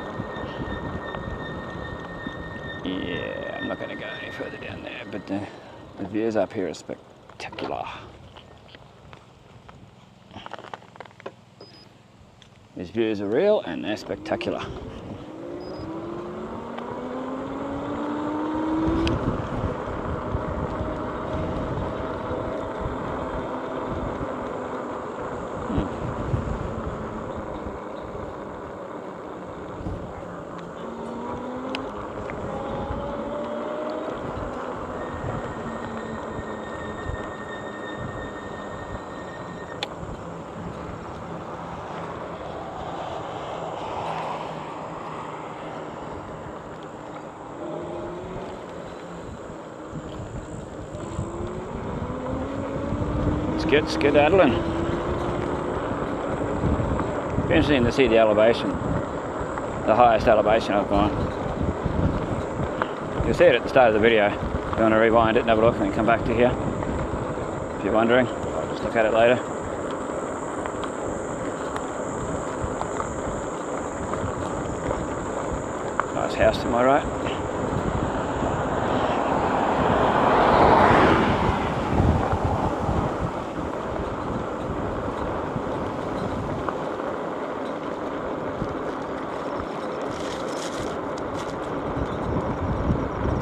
Yeah, I'm not going to go any further down there, but the views up here are spectacular. These views are real and they're spectacular. skedaddling. Be interesting to see the elevation, the highest elevation I've gone. You'll see it at the start of the video. If you want to rewind it and have a look and then come back to here. If you're wondering, I'll just look at it later. Nice house to my right.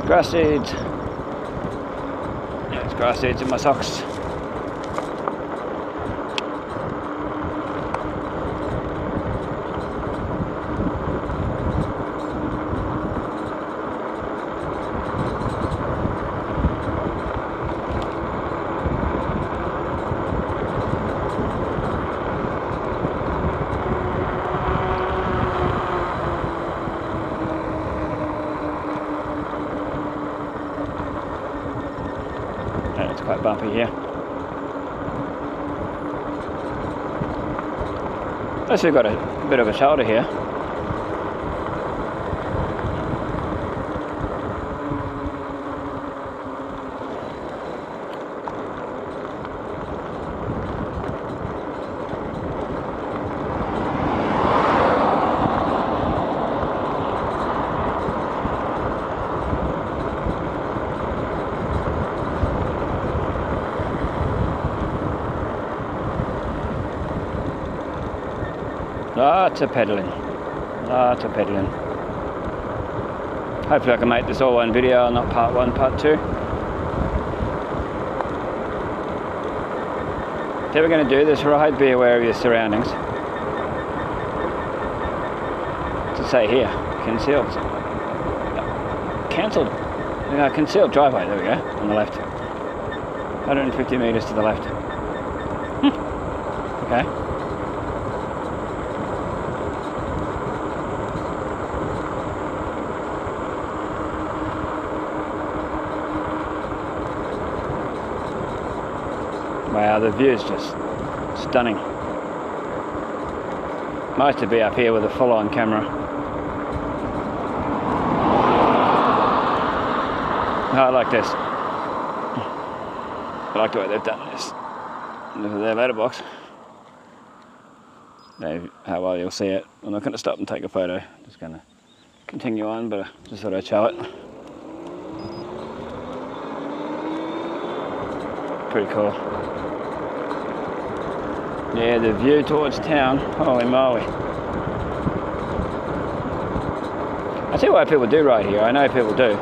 Grass seeds. Yeah, there's grass seeds in my socks. It's quite bumpy here. At least we've got a bit of a shoulder here. Lots of pedalling, lots of pedalling. Hopefully I can make this all one video, not part one, part two. If you're ever going to do this ride, be aware of your surroundings. To say here, concealed. Cancelled. Concealed driveway, there we go, on the left. 150 metres to the left. Okay. Wow, the view is just stunning. Nice to be up here with a full-on camera. Oh, I like this. I like the way they've done this. Look at their letterbox. How well you'll see it. I'm not going to stop and take a photo. I'm just going to continue on, but I just thought I'd show it. Pretty cool. Yeah, the view towards town, holy moly. I see why people do ride here, I know people do.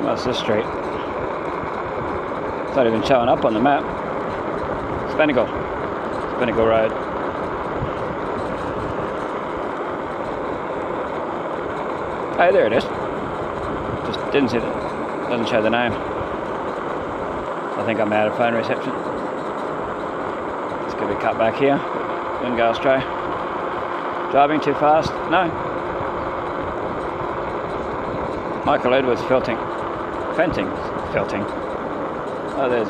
That's this street. It's not even showing up on the map. Spanigal Road. Oh, there it is. Just didn't see it. Doesn't show the name. I think I'm out of phone reception. Let's give it a cut back here. Didn't go astray. Driving too fast? No. Michael Edwards felting. Oh, there's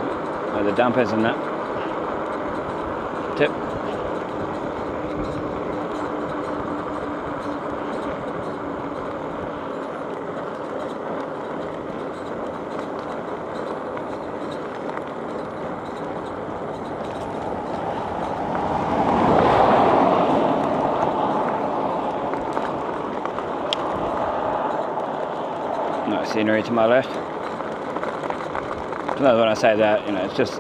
the dumpers and that. Tip. Nice scenery to my left. Sometimes when I say that, you know, it's just,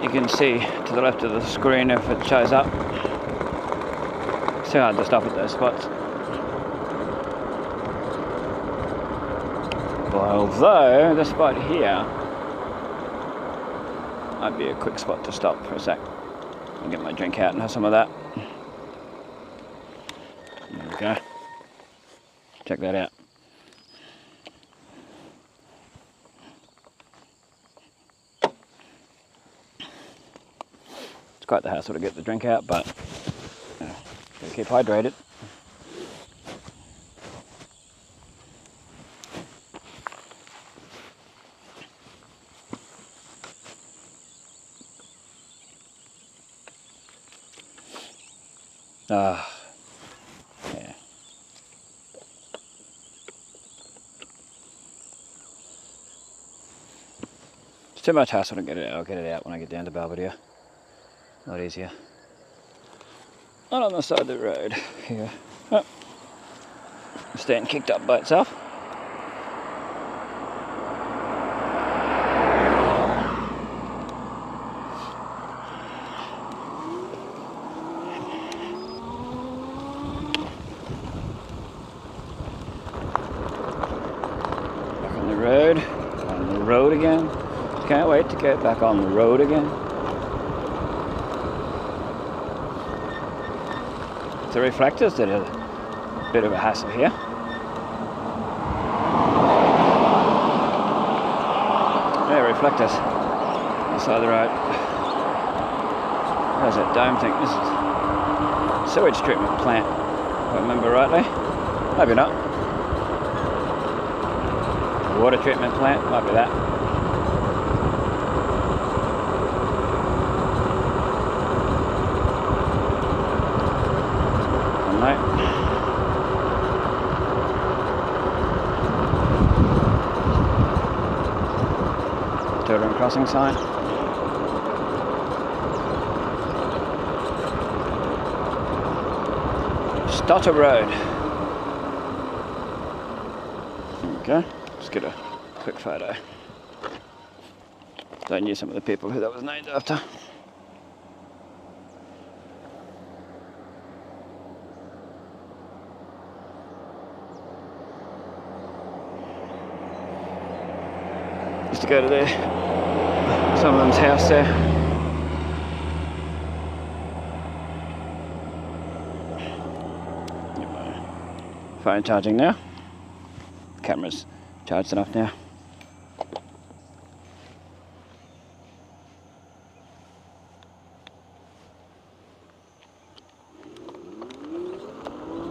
you can see to the left of the screen if it shows up. It's too hard to stop at those spots. Although, the spot here might be a quick spot to stop for a sec. I'll get my drink out and have some of that. There we go. Check that out. It's quite the hassle to get the drink out, but you know, gotta keep hydrated. Yeah. It's too much hassle to get it out. I'll get it out when I get down to Belvedere. A lot easier. Not on the side of the road here. Oh. Stand kicked up by itself. Back on the road. On the road again. Can't wait to get back on the road again. The reflectors did a bit of a hassle here. Yeah, reflectors on the side of the road. There's that dome thing. This is sewage treatment plant, if I remember rightly. Maybe not. Water treatment plant, might be that. Children crossing sign. Stotter Road. Okay, let's get a quick photo. So I knew some of the people who that was named after. Used to go to some of them's house there. Get my phone charging now. Camera's charged enough now.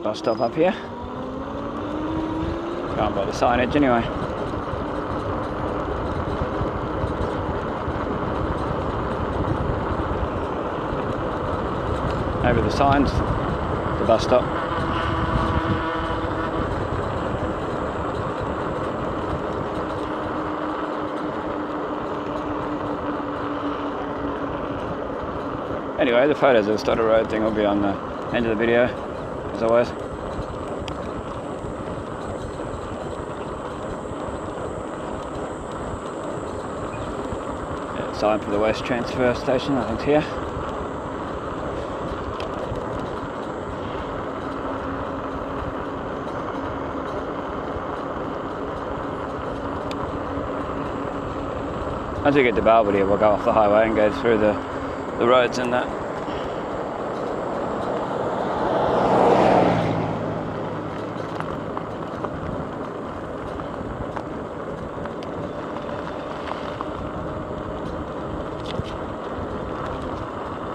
I'll stop up here. Going by the signage anyway. Over the signs, the bus stop. Anyway, the photos of the Stotter Road thing will be on the end of the video, as always. Yeah, sign for the West Transfer Station, I think it's here. Once we get to Belvedere, we'll go off the highway and go through the roads and that.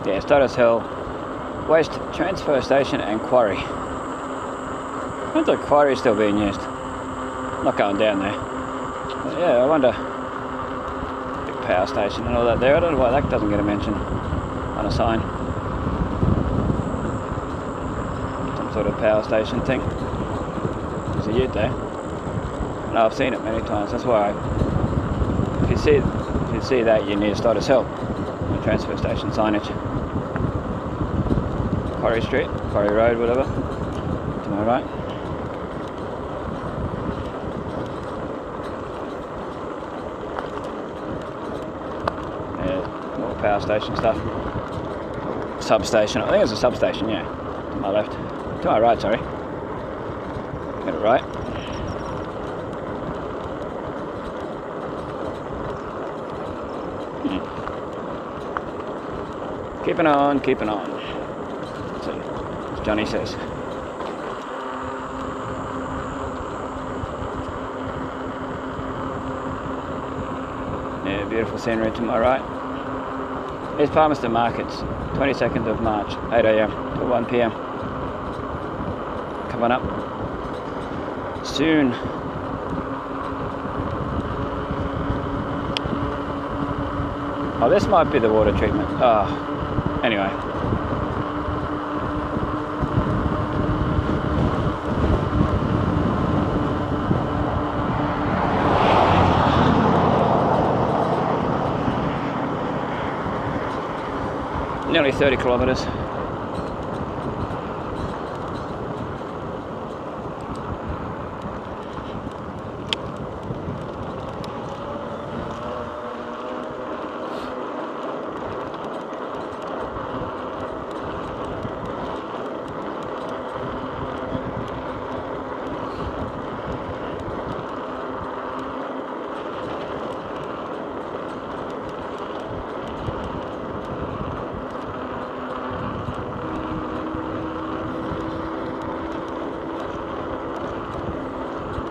Yeah, Stodders Hill, Waste Transfer Station and Quarry. When's the quarry still being used? I'm not going down there. But yeah, I wonder. Power station and all that there. I don't know why that doesn't get a mention on a sign. Some sort of power station thing. There's a ute there. No, I've seen it many times. That's why if you see that, you need to start as help. The transfer station signage. Quarry Street, Quarry Road, whatever. To my right. Power station stuff. Substation, I think it's a substation, yeah. To my left. To my right, sorry. Get it right. Keeping on, keeping on. So, as Johnny says. Yeah, beautiful scenery to my right. Here's Palmerston Markets, 22nd of March, 8 AM to 1 PM. Coming up soon. Oh, this might be the water treatment. Oh, anyway. Nearly 30 kilometres.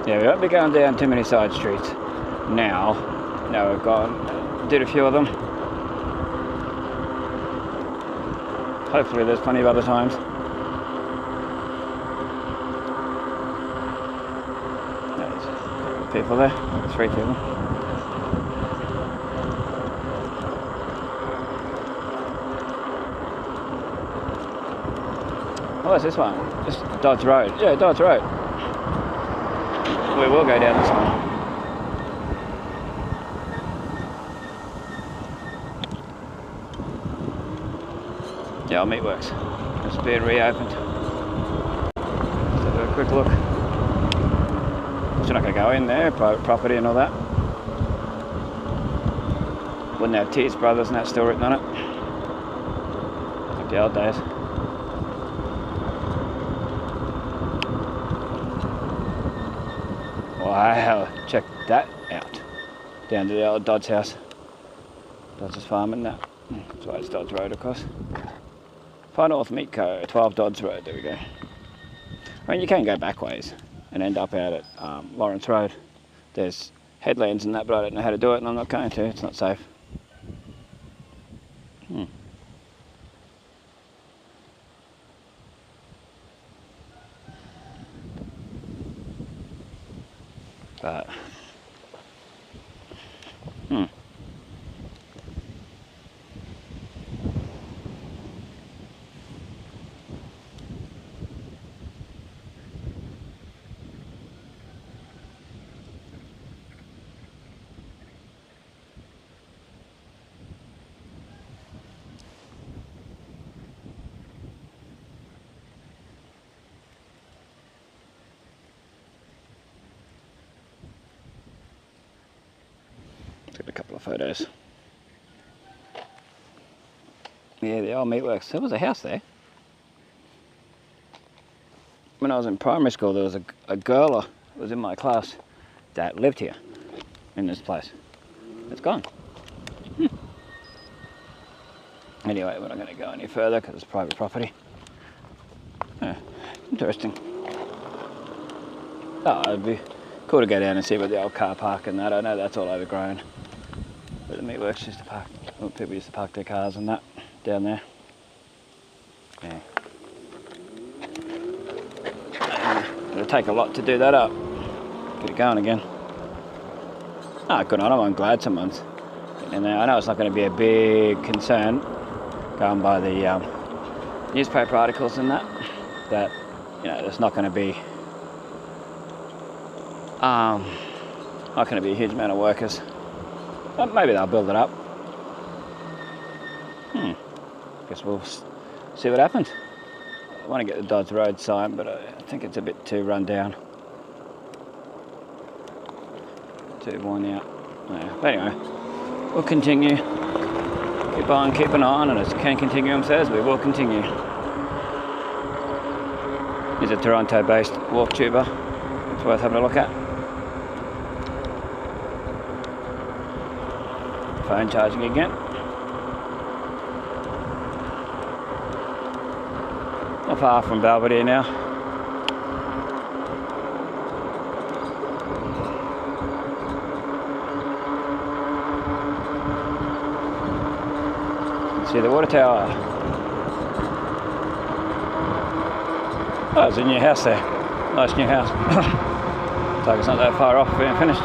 Yeah, we won't be going down too many side streets now. No, we've did a few of them. Hopefully there's plenty of other times. There's people there, 3 people. Oh, what's this one? Just Dodds Road. Yeah, Dodds Road. We will go down this one. Yeah, our meatworks. It's been reopened. Let's have a quick look. We're not going to go in there, private property and all that. Wouldn't have Tears Brothers and that still written on it. Like the old days. Wow, check that out. Down to the old Dodds house. Dodds' farm and that. That's why it's Dodds Road, of course. Far North Meat Co. 12 Dodds Road, there we go. I mean, you can go back ways and end up out at Lawrence Road. There's headlands and that, but I don't know how to do it and I'm not going to. It's not safe. But took a couple of photos. Yeah, the old meatworks. There was a house there. When I was in primary school, there was a girl who was in my class that lived here in this place. It's gone. Anyway, we're not going to go any further because it's private property. Interesting. Oh, it'd be cool to go down and see about the old car park and that. I know that's all overgrown. But the meatworks used to park, well, people used to park their cars and that down there. Yeah. It'll take a lot to do that up. Get it going again. Ah, good on them. I'm glad someone's getting in there. I know it's not going to be a big concern going by the newspaper articles and that you know, there's not going to be a huge amount of workers. But maybe they'll build it up. Guess we'll see what happens. I want to get the Dodds Road sign, but I think it's a bit too run down. Too worn out. Yeah. But anyway, we'll continue. Keep on keeping on, and as Ken Continuum says, we will continue. He's a Toronto-based walk tuber. It's worth having a look at. Phone charging again. Not far from Belvedere now. See the water tower. Oh, there's a new house there. Nice new house. Looks like it's not that far off being finished.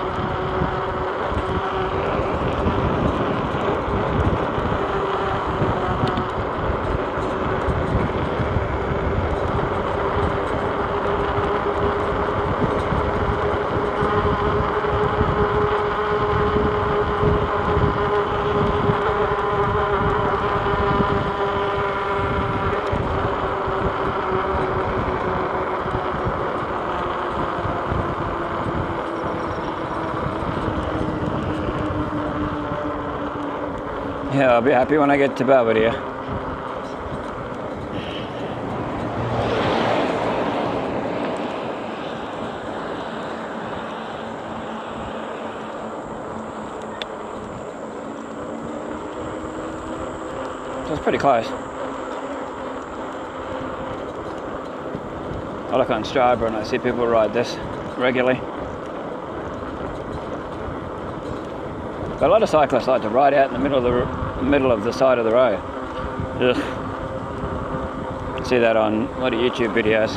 Yeah, I'll be happy when I get to Belvedere. So it's pretty close. I look on Strava and I see people ride this regularly. But a lot of cyclists like to ride out in the middle of the side of the road. Ugh. See that on a lot of YouTube videos.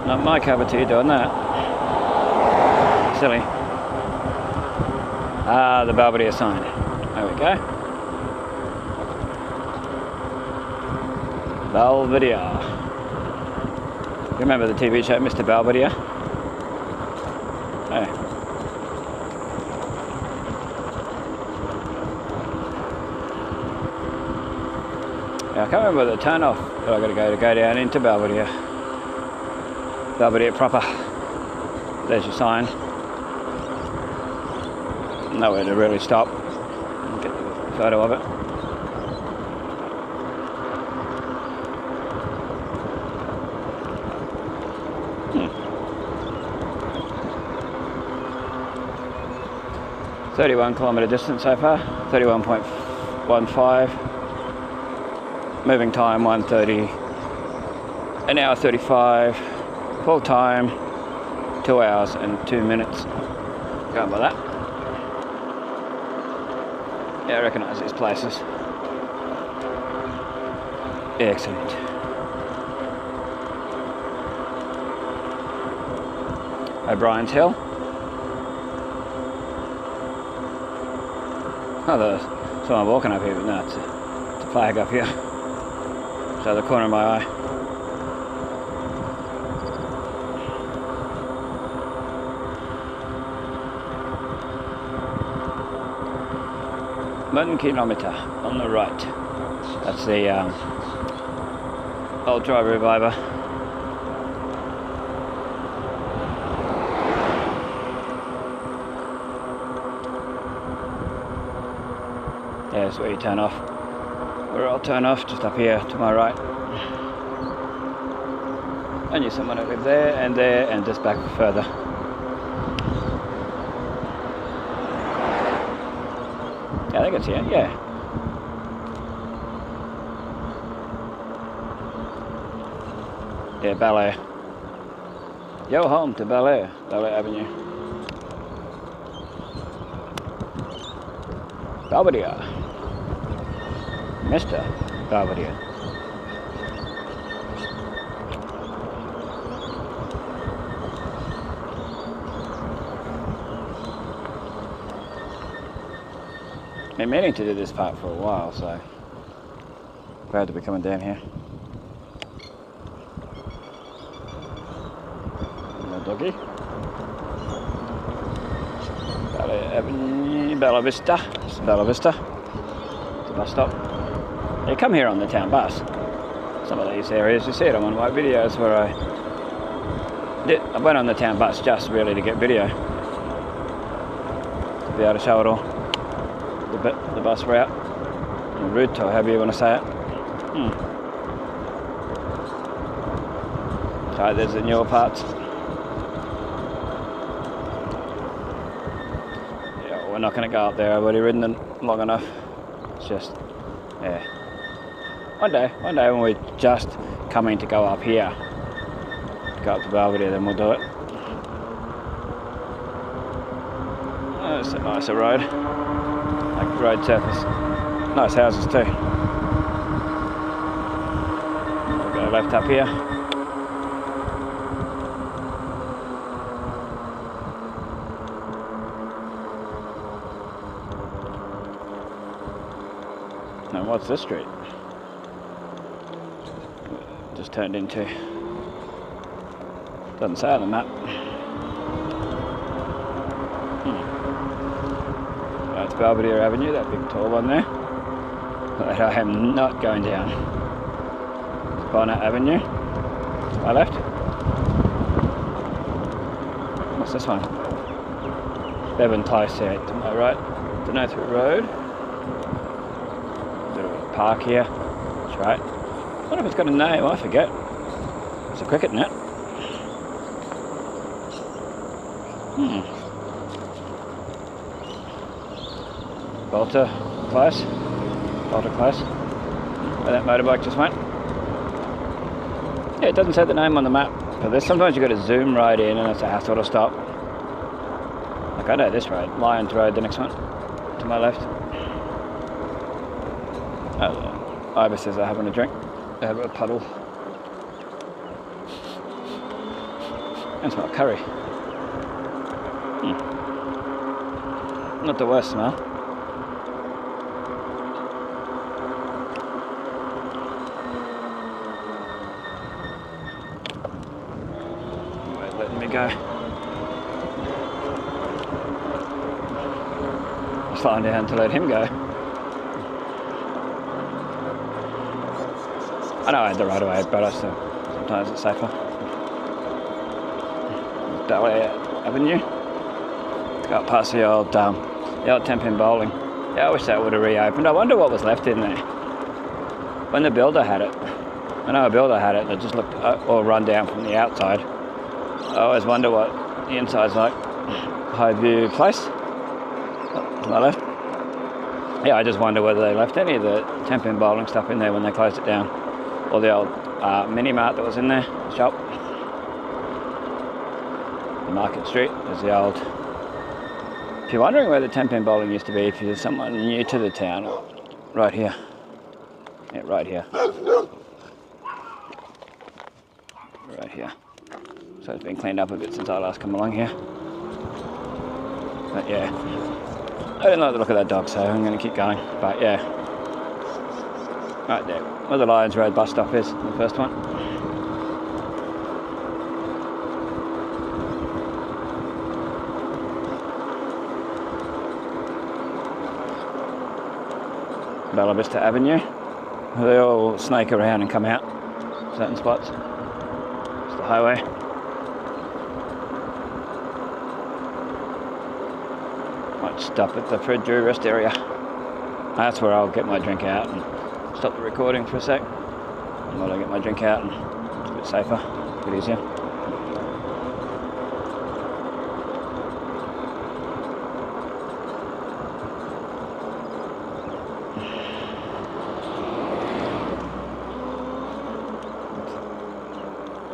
Not my cup of tea doing that. Silly. Ah, the Belvedere sign. There we go. Belvedere. Remember the TV show Mr. Belvedere? Hey. I can't remember the turn off that I got to go down into Belvedere. Belvedere proper. There's your sign. Nowhere to really stop. Get a photo of it. Hmm. 31 kilometre distance so far. 31.15. Moving time 1:30, an hour 35, full time 2 hours and 2 minutes. Going by that. Yeah, I recognise these places. Excellent. O'Brien's Hill. Oh, there's someone walking up here, but no, it's a flag up here. So the corner of my eye. One kilometre on the right. That's the old Driver Reviver. Yeah, that's where you turn off. Where I'll turn off, just up here to my right. I knew someone who lived there and just back further. Yeah, I think it's here, yeah. Yeah, Bel Air. Yo home to Bel Air Avenue. Belvedere. Mr. Belvedere. Been meaning to do this part for a while, so glad to be coming down here. No doggy. Bella Vista. It's Bella Vista. It's a bus stop. You come here on the town bus. Some of these areas, you see it on one of my videos where I went on the town bus just really to get video. To be able to show it all. The bus route, or route, or however you want to say it. So there's the newer parts. Yeah, we're not going to go up there. I've already ridden them long enough. It's just, yeah. One day when we're just coming to go up here, to go up to Belvedere, then we'll do it. Oh, it's a nicer road. Like road surface. Nice houses too. We'll go left up here. Now what's this street? Just turned into. Doesn't say on the map. That's Belvedere Avenue, that big tall one there. But I am not going down. It's Bonnet Avenue. To my left. What's this one? Bevan Close here to my right. Denothrop Road. Bit of a park here. That's right. I wonder if it's got a name, I forget. It's a cricket net. Bolter Close. Bolter Close. Where that motorbike just went. Yeah, it doesn't say the name on the map. But there's sometimes you've got to zoom right in and it's a hassle to stop. Like I know this road. Lyons Road, the next one. To my left. Ibises are having a drink. They have a puddle. And smell curry. Not the worst smell. Wait, letting me go. Slowing down to let him go. I know I had the right of way, but sometimes it's safer. Dahlia Avenue. Got past the old 10-pin bowling. Yeah, I wish that would have reopened. I wonder what was left in there. When the builder had it. I know a builder had it, and it just looked all run down from the outside. I always wonder what the inside's like. Highview Place. To my left. Yeah, I just wonder whether they left any of the 10-pin bowling stuff in there when they closed it down. Or the old mini mart that was in there, the shop. The Market Street is the old. If you're wondering where the 10-pin bowling used to be, if you're someone new to the town, right here. Yeah, right here. Right here. So it's been cleaned up a bit since I last come along here. But yeah, I didn't like the look of that dog, so I'm going to keep going. But yeah, right there, where the Lyons Road bus stop is, the first one. Bella Vista Avenue. They all snake around and come out certain spots. It's the highway. Might stop at the Fred Drew rest area. That's where I'll get my drink out and stop the recording for a sec. While I get my drink out, and it's a bit safer, a bit easier.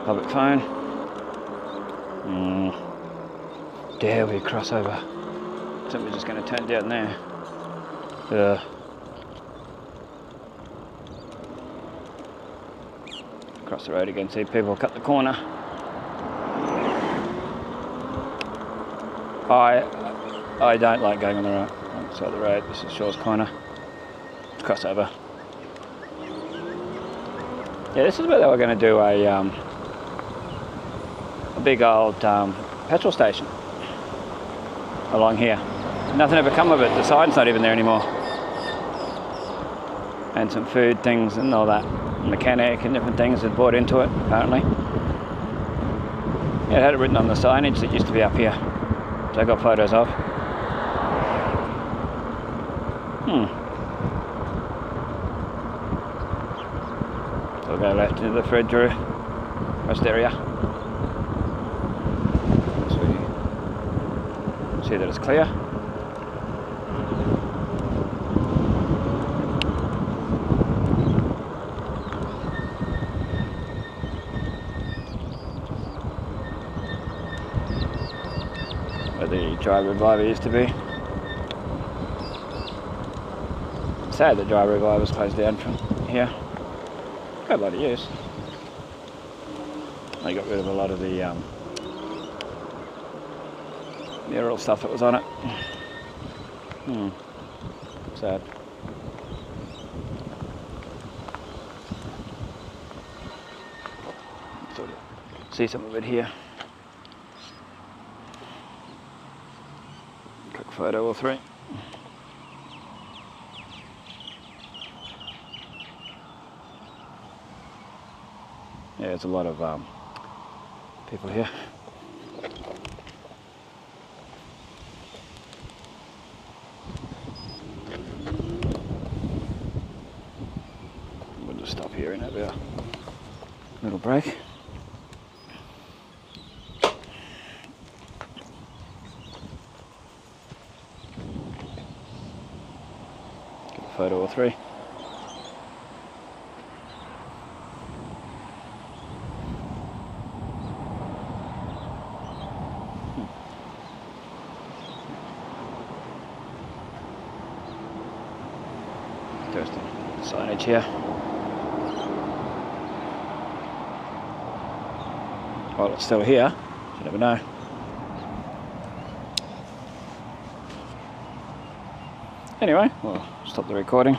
Public phone. Dare we cross over? So we're just going to turn down there. Across the road again, see people cut the corner. I don't like going on the right side of the road. This is Shaw's Corner. Cross over. Yeah, this is where they were going to do a big old petrol station along here. Nothing ever come of it. The sign's not even there anymore. And some food things and all that. Mechanic and different things had bought into it, apparently. Yeah, it had it written on the signage that used to be up here. So I got photos of. So we'll go left into the Fred Drew rest area. So see that it's clear. Where the Dry Reviver used to be. sad that Dry River was closed down from here. Got a lot of use. They got rid of a lot of the mineral stuff that was on it. Sad. Sort of see some of it here. Quick photo or three. Yeah, there's a lot of people here. We'll just stop here and have our little break. Get a photo or three. Interesting signage here. While it's still here, you never know. Anyway, we'll stop the recording.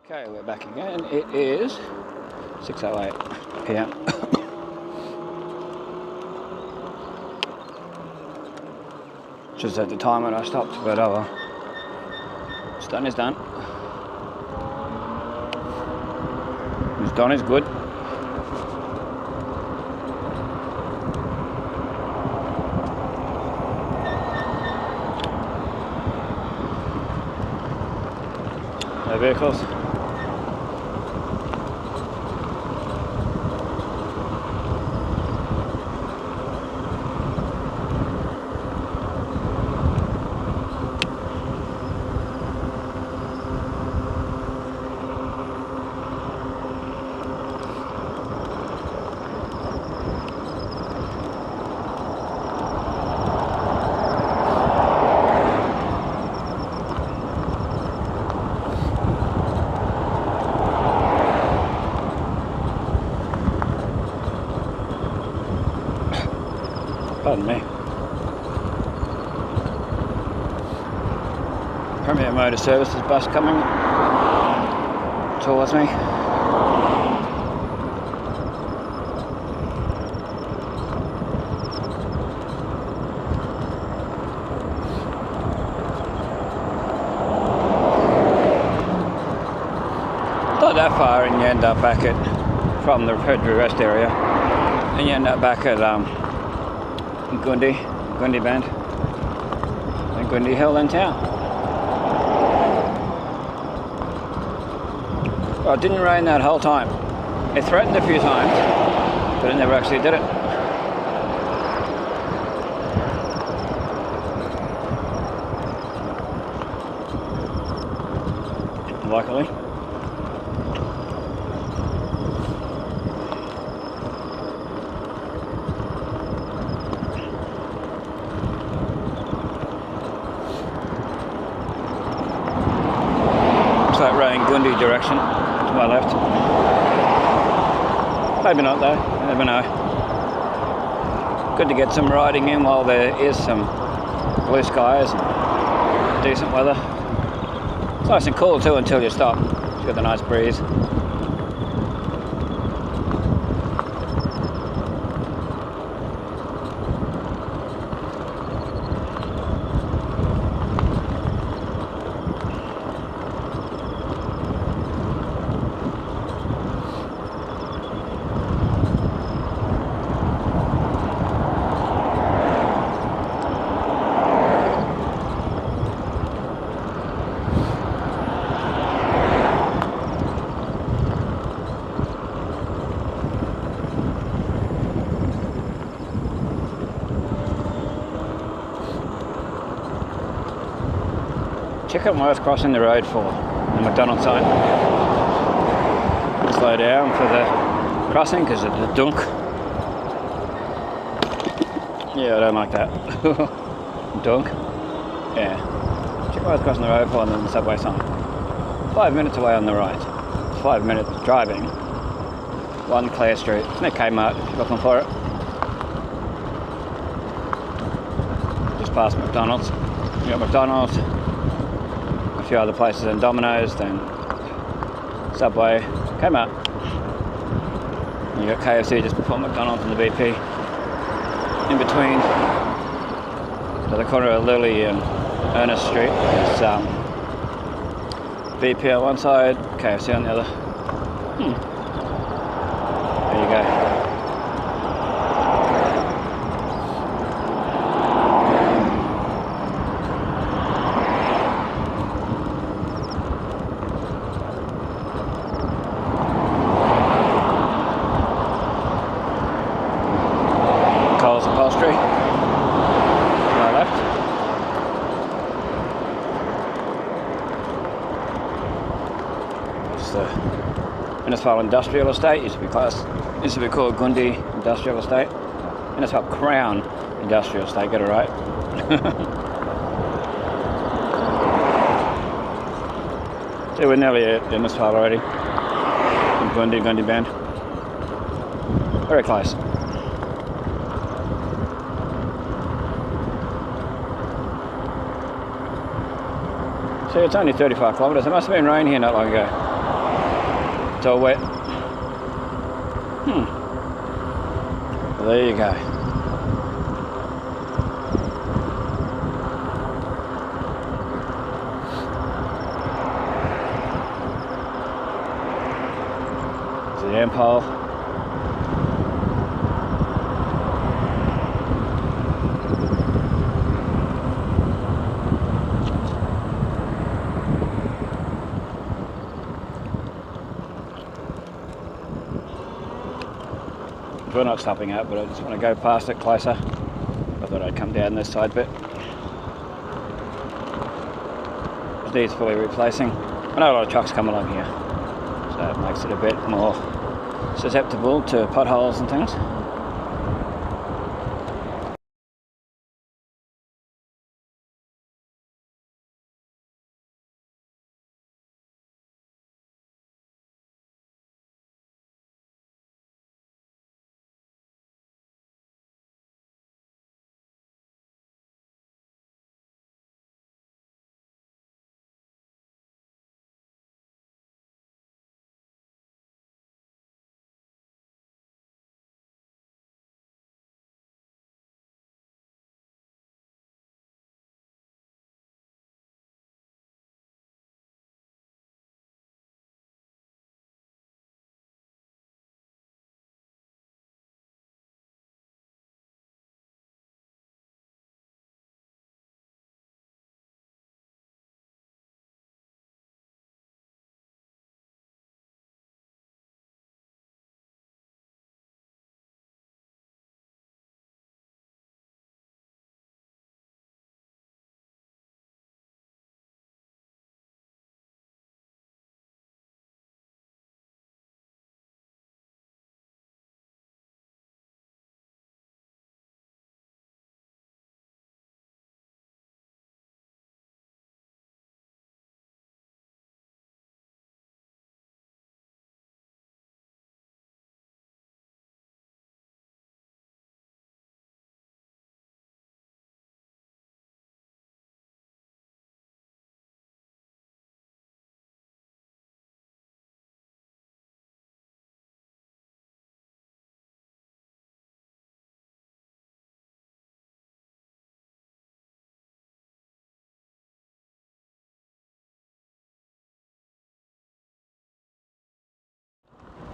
Okay, we're back again. It is 6:08 PM. Just at the time when I stopped, but what's done is done. What's done is good. No vehicles. Pardon me. Premier Motor Services bus coming towards me. Not that far and you end up back at, from the refrigerator rest area, and you end up back at Gundy Bend and Gundy Hill in town. Well, it didn't rain that whole time. It threatened a few times, but it never actually did it. Luckily. Gundy direction to my left. Maybe not though, you never know. Good to get some riding in while there is some blue skies and decent weather. It's nice and cool too until you stop. It's got the nice breeze. Chicken worth crossing the road for the McDonald's sign. Slow down for the crossing because of the dunk. Yeah, I don't like that. Dunk. Yeah. right crossing the road, following the subway sign. 5 minutes away on the right. 5 minutes driving. One clear street. Isn't it Kmart? If you're looking for it. Just past McDonald's. You got McDonald's, a few other places, and Domino's, then Subway, Kmart. You got KFC just before McDonald's and the BP. In between, to the corner of Lily and Ernest Street, there's BP on one side, KFC on the other. There you go. Upholstery to my left. It's the Innisfail Industrial Estate. Used to be called Gundi Industrial Estate. Innisfail Crown Industrial Estate. Get it right. See, we're nearly at Innisfail already. Gundi Bend. Very close. See, it's only 35 kilometres. There must have been rain here not long ago. It's all wet. Well, there you go. There's the amp hole. We're not stopping out, but I just want to go past it closer. I thought I'd come down this side bit. It needs fully replacing. I know a lot of trucks come along here, so it makes it a bit more susceptible to potholes and things.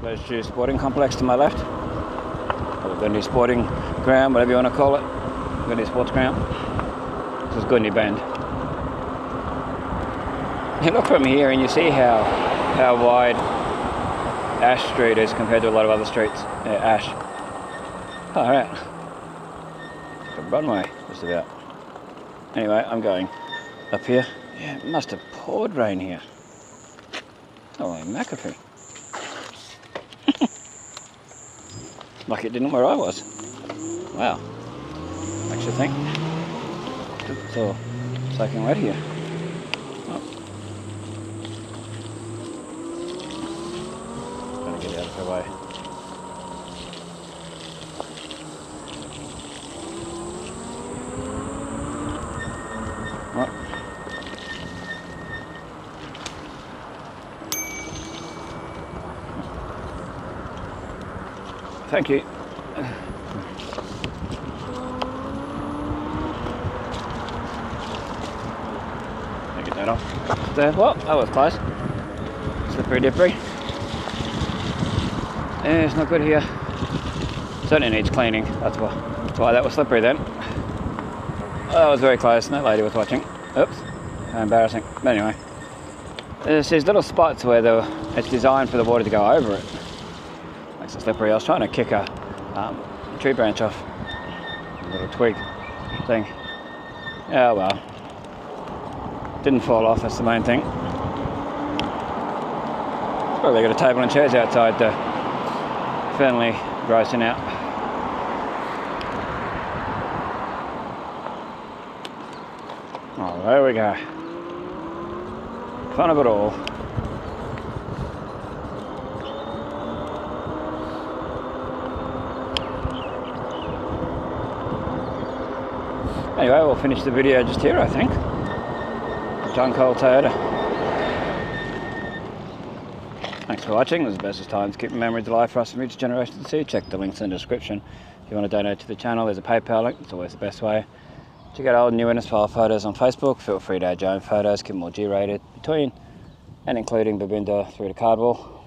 Pleasure Sporting Complex to my left. Or Gundi Sporting Ground, whatever you want to call it. Gundi Sports Ground. This is Gundi Bend. You look from here and you see how wide Ash Street is compared to a lot of other streets. Yeah, Ash. Alright. It's a runway, just about. Anyway, I'm going up here. Yeah, it must have poured rain here. Holy McAfee. Like it didn't where I was. Wow. Makes you think. It's all soaking wet here. way. What? Thank you. Get that off. There. Well, that was close. Slippery dippery. Yeah, it's not good here. Certainly needs cleaning. That's why that was slippery then. That was very close. No lady was watching. Oops. How embarrassing. But anyway, there's these little spots where it's designed for the water to go over it. Makes it slippery. I was trying to kick a tree branch off. A little twig thing. Yeah, well. Didn't fall off, that's the main thing. Probably got a table and chairs outside finally grossing out. Oh, there we go. Fun of it all. Anyway, we'll finish the video just here, I think. John Cole Toyota. Thanks for watching. This is Bestest Times, keeping memories alive for us and future generations to see. Check the links in the description. If you want to donate to the channel, there's a PayPal link. It's always the best way. Check out old and new Innisfail photos on Facebook. Feel free to add your own photos, keep them all G-rated between and including Babinda through to Cardwell.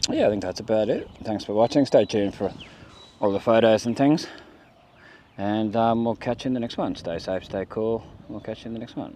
Yeah, I think that's about it. Thanks for watching. Stay tuned for all the photos and things. And we'll catch you in the next one. Stay safe, stay cool. We'll catch you in the next one.